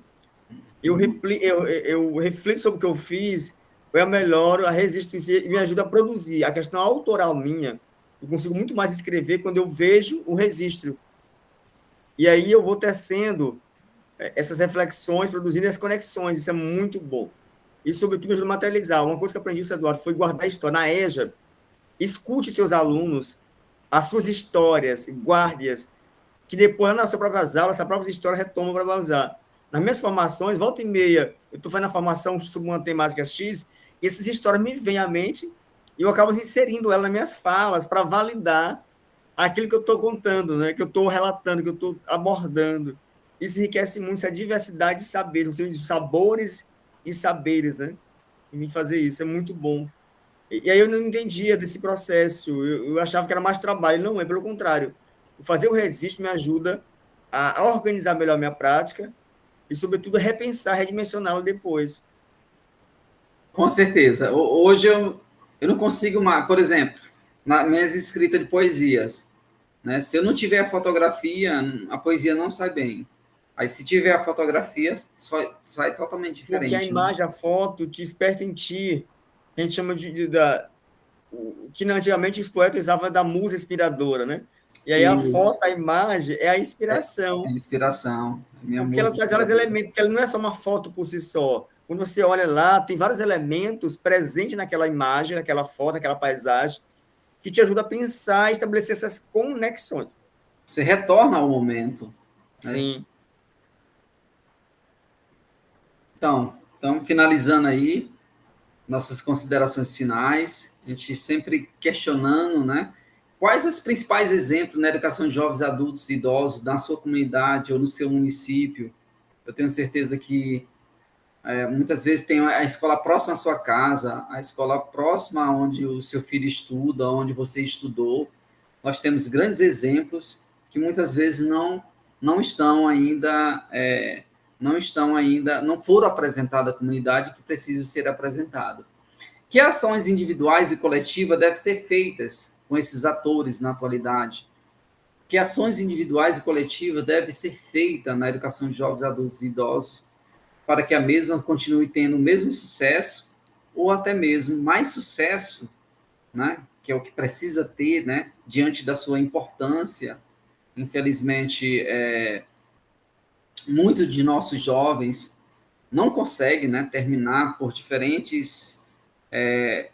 eu reflito sobre o que eu fiz, eu melhoro, a resisto em si, e me ajuda a produzir. A questão autoral minha, eu consigo muito mais escrever quando eu vejo o registro. E aí eu vou tecendo essas reflexões, produzindo as conexões, isso é muito bom. E, sobretudo, me ajuda a materializar. Uma coisa que eu aprendi, Eduardo, foi guardar a história. Na EJA, escute seus alunos, as suas histórias, guarde-as, que depois, nas suas próprias aulas, essa própria história retoma para usar. Nas minhas formações, volta e meia, eu estou fazendo a formação sobre uma temática X, e essas histórias me vêm à mente, e eu acabo inserindo ela nas minhas falas para validar aquilo que eu estou contando, né? Que eu estou relatando, que eu estou abordando. Isso enriquece muito essa diversidade de saberes, de sabores e saberes, né? E me fazer isso é muito bom. E aí eu não entendia desse processo, eu achava que era mais trabalho, não é, pelo contrário. Fazer o registro me ajuda a organizar melhor a minha prática e, sobretudo, a repensar, redimensioná-la depois. Com certeza. Hoje eu não consigo mais, por exemplo, nas minhas escritas de poesias, né? Se eu não tiver a fotografia, a poesia não sai bem. Aí, se tiver a fotografia, sai totalmente Porque a diferente, né? imagem, a foto, te desperta em ti. A gente chama o que antigamente os poetas usavam da musa inspiradora, né? E aí a foto, Isso. a imagem, é a É inspiração. inspiração. É minha Porque ela musa traz vários inspiradora. elementos, porque ela não é só uma foto por si só. Quando você olha lá, tem vários elementos presentes naquela imagem, naquela foto, naquela paisagem, que te ajuda a pensar e estabelecer essas conexões. Você retorna ao momento, né? Sim. Então, finalizando aí, nossas considerações finais, a gente sempre questionando, né? Quais os principais exemplos na educação de jovens, adultos e idosos na sua comunidade ou no seu município? Eu tenho certeza que muitas vezes tem a escola próxima à sua casa, a escola próxima onde o seu filho estuda, onde você estudou. Nós temos grandes exemplos que muitas vezes não estão ainda não foram apresentados à comunidade que precisam ser apresentados. Que ações individuais e coletivas devem ser feitas com esses atores na atualidade? Que ações individuais e coletivas devem ser feitas na educação de jovens, adultos e idosos para que a mesma continue tendo o mesmo sucesso ou até mesmo mais sucesso, né? Que é o que precisa ter, né? Diante da sua importância. Infelizmente, muitos de nossos jovens não conseguem, né, terminar por diferentes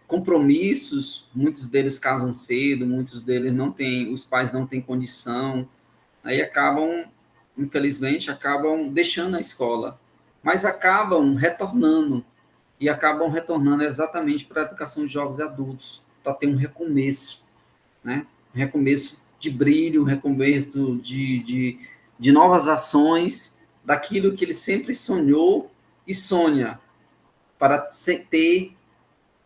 compromissos, muitos deles casam cedo, muitos deles não têm, os pais não têm condição, aí infelizmente, acabam deixando a escola, mas acabam retornando exatamente para a educação de jovens e adultos, para ter um recomeço, né? Um recomeço de brilho, um recomeço de novas ações, daquilo que ele sempre sonhou e sonha, para ter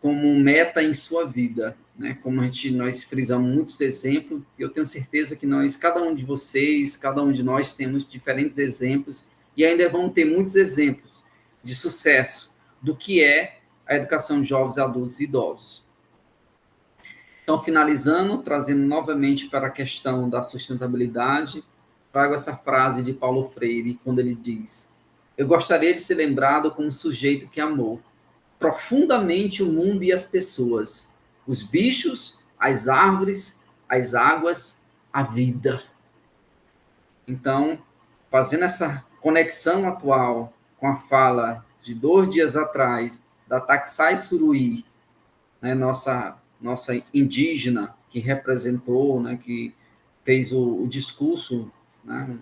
como meta em sua vida, né? Como nós frisamos muitos exemplos, eu tenho certeza que cada um de vocês, cada um de nós temos diferentes exemplos e ainda vão ter muitos exemplos de sucesso do que é a educação de jovens, adultos e idosos. Então, finalizando, trazendo novamente para a questão da sustentabilidade, trago essa frase de Paulo Freire, quando ele diz: eu gostaria de ser lembrado como um sujeito que amou profundamente o mundo e as pessoas, os bichos, as árvores, as águas, a vida. Então, fazendo essa conexão atual com a fala de 2 dias atrás da Taksai Suruí, né, nossa indígena que representou, né, que fez o discurso, né,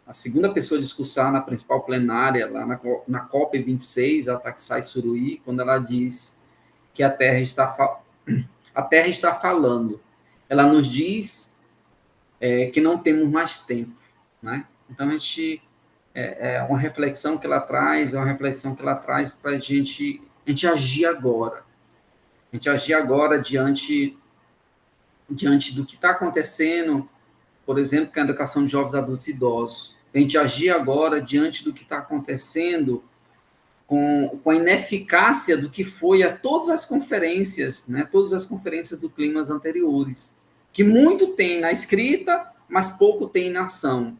a segunda pessoa a discursar na principal plenária, lá na COP26, a Taksai Suruí, quando ela diz que a Terra está falando. Ela nos diz que não temos mais tempo, né? Então, é uma reflexão que ela traz, para a gente agir agora. A gente agir agora diante do que está acontecendo, por exemplo, com a educação de jovens, adultos e idosos. A gente agir agora diante do que está acontecendo com a ineficácia do que foi a todas as conferências, né, todas as conferências do clima anteriores, que muito tem na escrita, mas pouco tem na ação.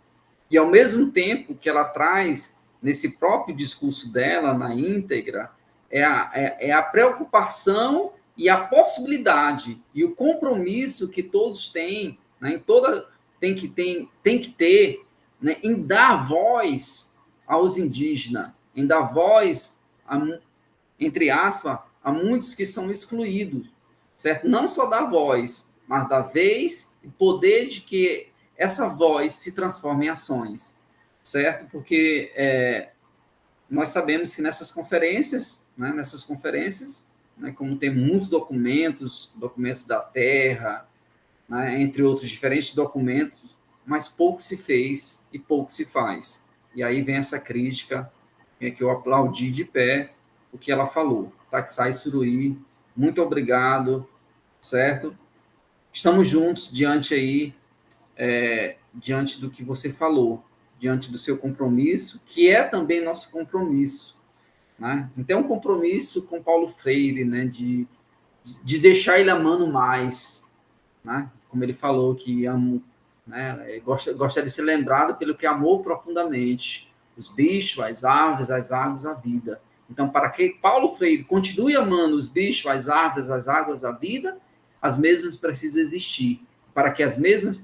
E, ao mesmo tempo que ela traz, nesse próprio discurso dela, na íntegra, é a preocupação e a possibilidade e o compromisso que todos têm, né, tem que ter, né, em dar voz aos indígenas, em dar voz, entre aspas, a muitos que são excluídos, certo? Não só dar voz, mas dar vez e poder de que essa voz se transforme em ações, certo? Porque nós sabemos que nessas conferências, né, como tem muitos documentos da Terra, né, entre outros diferentes documentos, mas pouco se fez e pouco se faz. E aí vem essa crítica que eu aplaudi de pé o que ela falou. Taksai Suruí, muito obrigado, certo? Estamos juntos diante do que você falou, diante do seu compromisso, que é também nosso compromisso, né? Então, um compromisso com Paulo Freire, né, de deixar ele amando mais, né? Como ele falou que amo, né, gosta de ser lembrado pelo que amou profundamente, os bichos, as árvores, as águas, a vida. Então, para que Paulo Freire continue amando os bichos, as árvores, as águas, a vida, as mesmas precisam existir. Para que as mesmas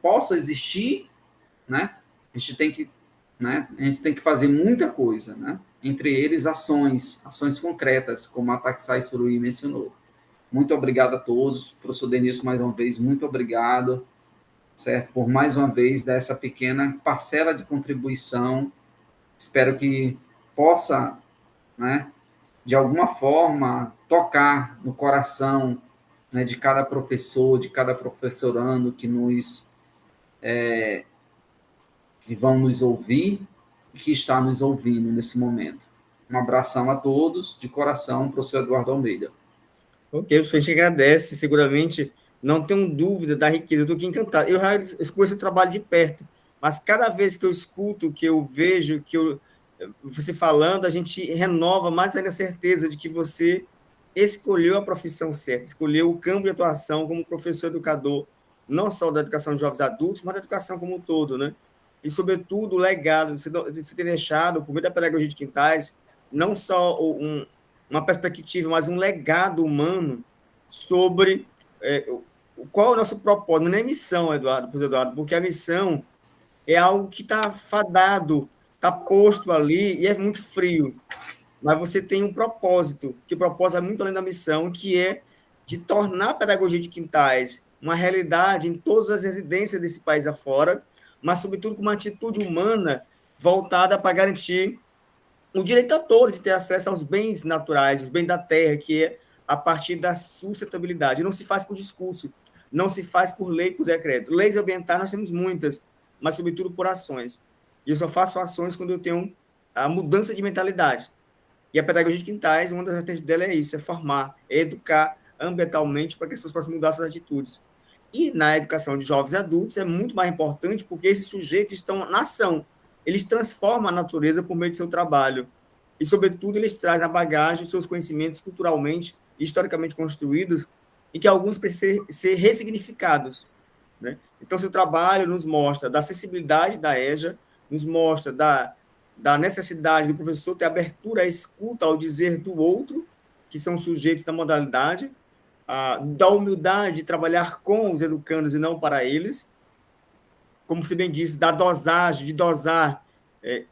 possam existir, né, a gente tem que fazer muita coisa, né? Entre eles ações concretas, como a Taksai Suruí mencionou. Muito obrigado a todos. Professor Denilson, mais uma vez, muito obrigado, certo? Por mais uma vez dar essa pequena parcela de contribuição. Espero que possa, né, de alguma forma, tocar no coração, né, de cada professor, de cada professorando que vão nos ouvir e que está nos ouvindo nesse momento. Um abração a todos, de coração, professor Eduardo Almeida. Ok, o senhor te agradece, seguramente não tenho dúvida da riqueza do que encantar. Eu já escuto esse trabalho de perto, mas cada vez que eu escuto, que eu vejo, você falando, a gente renova mais ainda a certeza de que você escolheu a profissão certa, escolheu o campo de atuação como professor educador, não só da educação de jovens adultos, mas da educação como um todo, né? E, sobretudo, o legado, você ter deixado, por meio da pedagogia de Quintais, não só uma perspectiva, mas um legado humano sobre qual é o nosso propósito. Não é missão, professor Eduardo, porque a missão é algo que está fadado, está posto ali e é muito frio. Mas você tem um propósito, que o propósito é muito além da missão, que é de tornar a pedagogia de Quintais uma realidade em todas as residências desse país afora, mas, sobretudo, com uma atitude humana voltada para garantir o direito a todos de ter acesso aos bens naturais, os bens da terra, que é a partir da sustentabilidade. Não se faz por discurso, não se faz por lei, por decreto. Leis ambientais nós temos muitas, mas, sobretudo, por ações. E eu só faço ações quando eu tenho a mudança de mentalidade. E a pedagogia de Quintais, uma das vertentes dela é isso, é formar, é educar ambientalmente para que as pessoas possam mudar suas atitudes. E na educação de jovens e adultos é muito mais importante porque esses sujeitos estão na ação. Eles transformam a natureza por meio do seu trabalho. E, sobretudo, eles trazem na bagagem seus conhecimentos culturalmente e historicamente construídos e que alguns precisam ser ressignificados, né? Então, seu trabalho nos mostra da acessibilidade da EJA, nos mostra da necessidade do professor ter abertura à escuta ao dizer do outro, que são sujeitos da modalidade, da humildade de trabalhar com os educandos e não para eles, como se bem disse, da dosagem, de dosar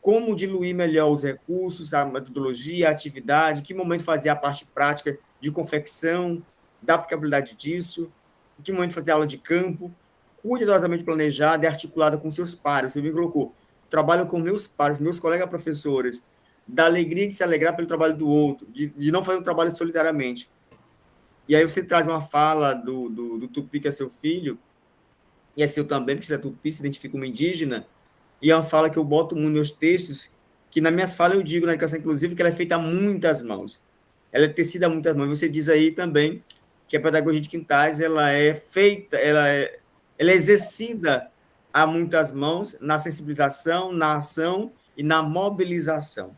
como diluir melhor os recursos, a metodologia, a atividade, que momento fazer a parte prática de confecção, da aplicabilidade disso, em que momento fazer aula de campo, cuidadosamente planejada e articulada com seus pares. Você me colocou, trabalho com meus pares, meus colegas professores, da alegria de se alegrar pelo trabalho do outro, de não fazer um trabalho solitariamente. E aí você traz uma fala do Tupi, que é seu filho, e é seu também, porque você é Tupi, se identifica como indígena, e é uma fala que eu boto muito nos meus textos, que nas minhas falas eu digo na educação inclusive que ela é feita a muitas mãos. Ela é tecida a muitas mãos. Você diz aí também que a pedagogia de quintais ela é feita, ela é exercida a muitas mãos na sensibilização, na ação e na mobilização.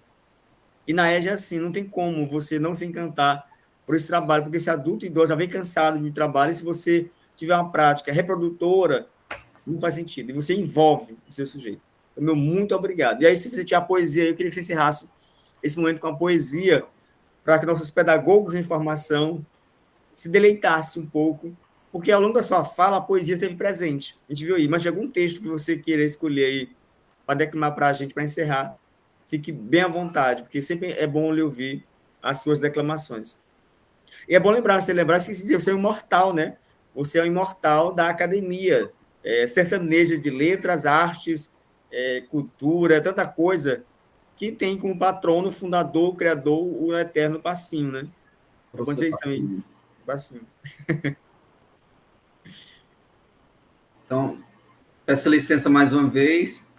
E na EJA é assim, não tem como você não se encantar por esse trabalho, porque esse adulto idoso já vem cansado de trabalho, e se você tiver uma prática reprodutora, não faz sentido, e você envolve o seu sujeito. Então, meu muito obrigado. E aí, se você tiver a poesia, eu queria que você encerrasse esse momento com a poesia, para que nossos pedagogos em formação se deleitassem um pouco, porque ao longo da sua fala, a poesia esteve presente. A gente viu aí, mas de algum texto que você queira escolher aí, para declamar para a gente, para encerrar, fique bem à vontade, porque sempre é bom lhe ouvir as suas declamações. E é bom lembrar, você que você é um imortal, né? Você é um imortal da academia, sertaneja de letras, artes, cultura, tanta coisa, que tem como patrono, fundador, criador, o eterno Passinho, né? Eu vou dizer isso também, Passinho. Então, peço licença mais uma vez.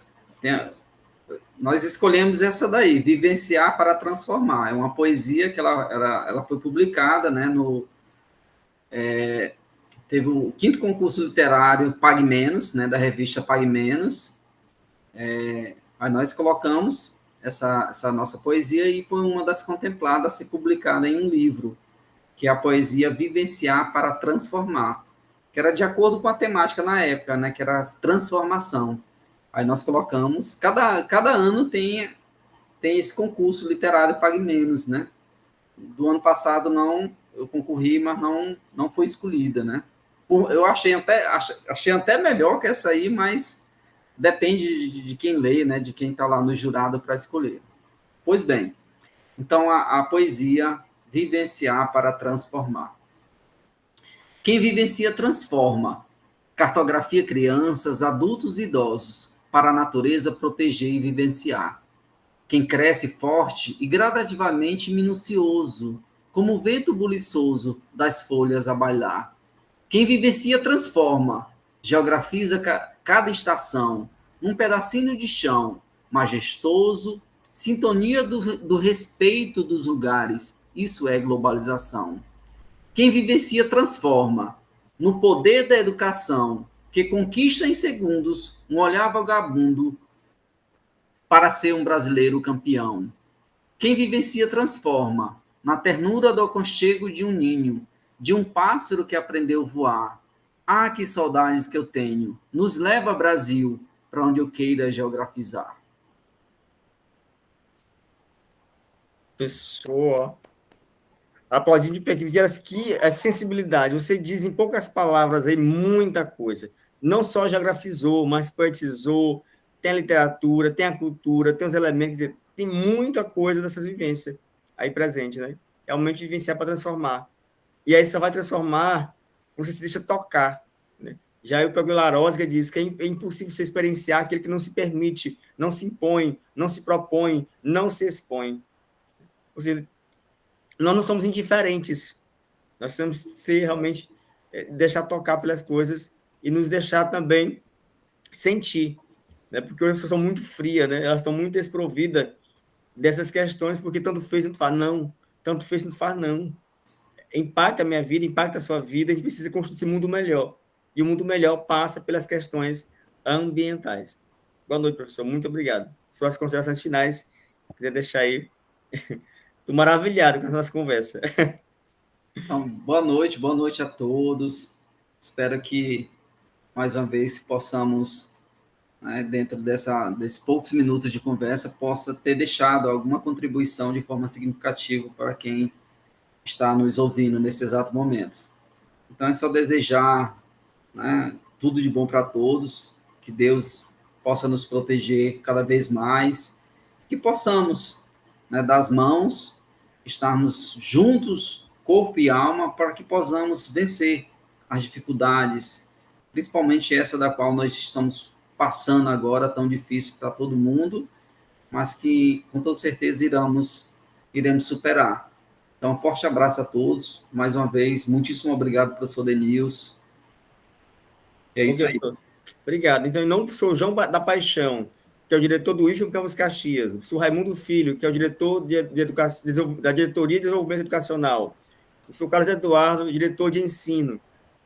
Nós escolhemos essa daí, Vivenciar para Transformar. É uma poesia que ela foi publicada, né, teve o 5º concurso literário Pague Menos, né, da revista Pague Menos. Aí nós colocamos essa nossa poesia e foi uma das contempladas a ser publicada em um livro, que é a poesia Vivenciar para Transformar, que era de acordo com a temática na época, né, que era transformação. Aí nós colocamos, cada ano tem esse concurso literário Pague Menos, né? Do ano passado eu concorri, mas não foi escolhida, né? Eu achei até melhor que essa aí, mas depende de quem lê, né? De quem está lá no jurado para escolher. Pois bem, então a poesia Vivenciar para Transformar. Quem vivencia transforma. Cartografia crianças, adultos e idosos, para a natureza proteger e vivenciar. Quem cresce forte e gradativamente minucioso, como o vento buliçoso das folhas a bailar. Quem vivencia transforma, geografiza cada estação, num pedacinho de chão, majestoso, sintonia do respeito dos lugares, isso é globalização. Quem vivencia transforma, no poder da educação, que conquista em segundos um olhar vagabundo para ser um brasileiro campeão. Quem vivencia transforma, na ternura do aconchego de um ninho, de um pássaro que aprendeu a voar. Ah, que saudades que eu tenho! Nos leva, Brasil, para onde eu queira geografizar. Pessoa, aplaudindo de pé, que é sensibilidade. Você diz em poucas palavras aí muita coisa. Não só geografizou, mas poetizou, tem a literatura, tem a cultura, tem os elementos, tem muita coisa dessas vivências aí presente, né? Realmente vivenciar para transformar. E aí só vai transformar quando você se deixa tocar, né? Já o Pablo Larosga diz que é impossível você experienciar aquele que não se permite, não se impõe, não se propõe, não se expõe. Ou seja, nós não somos indiferentes, nós temos que ser realmente, deixar tocar pelas coisas e nos deixar também sentir, né? Porque as pessoas são muito frias, né? Elas estão muito desprovidas dessas questões, porque tanto fez, tanto faz, não. Tanto fez, tanto faz, não. Impacta a minha vida, impacta a sua vida, a gente precisa construir esse mundo melhor. E o mundo melhor passa pelas questões ambientais. Boa noite, professor. Muito obrigado. Suas considerações finais, se quiser deixar aí. Estou maravilhado com a nossa conversa. Então, boa noite a todos. Espero que, mais uma vez, possamos né, dentro desses poucos minutos de conversa, possa ter deixado alguma contribuição de forma significativa para quem está nos ouvindo nesse exato momento. Então, é só desejar, né, tudo de bom para todos, que Deus possa nos proteger cada vez mais, que possamos, né, das mãos, estarmos juntos, corpo e alma, para que possamos vencer as dificuldades, principalmente essa da qual nós estamos passando agora, tão difícil para todo mundo, mas que com toda certeza iremos superar. Então, um forte abraço a todos. Mais uma vez, muitíssimo obrigado, professor Denilson. É Ok, isso aí. professor. Obrigado. Então, em nome do professor João da Paixão, que é o diretor do IFE Campus Caxias, o professor Raimundo Filho, que é o diretor da Diretoria de Desenvolvimento Educacional, o professor Carlos Eduardo, diretor de ensino,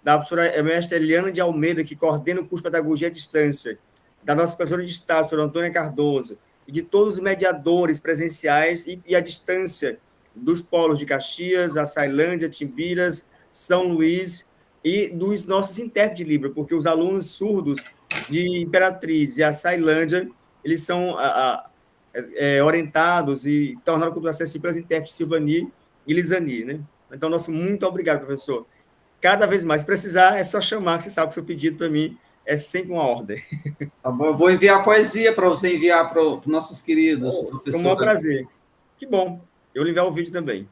da professora mestra Eliana de Almeida, que coordena o curso de Pedagogia à Distância, da nossa professora de Estado, professora Antônia Cardoso, e de todos os mediadores presenciais e à distância dos polos de Caxias, Açailândia, Timbiras, São Luís e dos nossos intérpretes de Libra, porque os alunos surdos de Imperatriz e Açailândia, eles são orientados e tornaram cultura acessível pelas intérpretes Silvani e Lisani, né? Então, nosso muito obrigado, professor. Cada vez mais, se precisar, é só chamar, que você sabe que o seu pedido para mim é sempre uma ordem. Tá bom, eu vou enviar a poesia para você enviar para os nossos queridos Com o maior professores. prazer. Que bom. Eu vou enviar o vídeo também.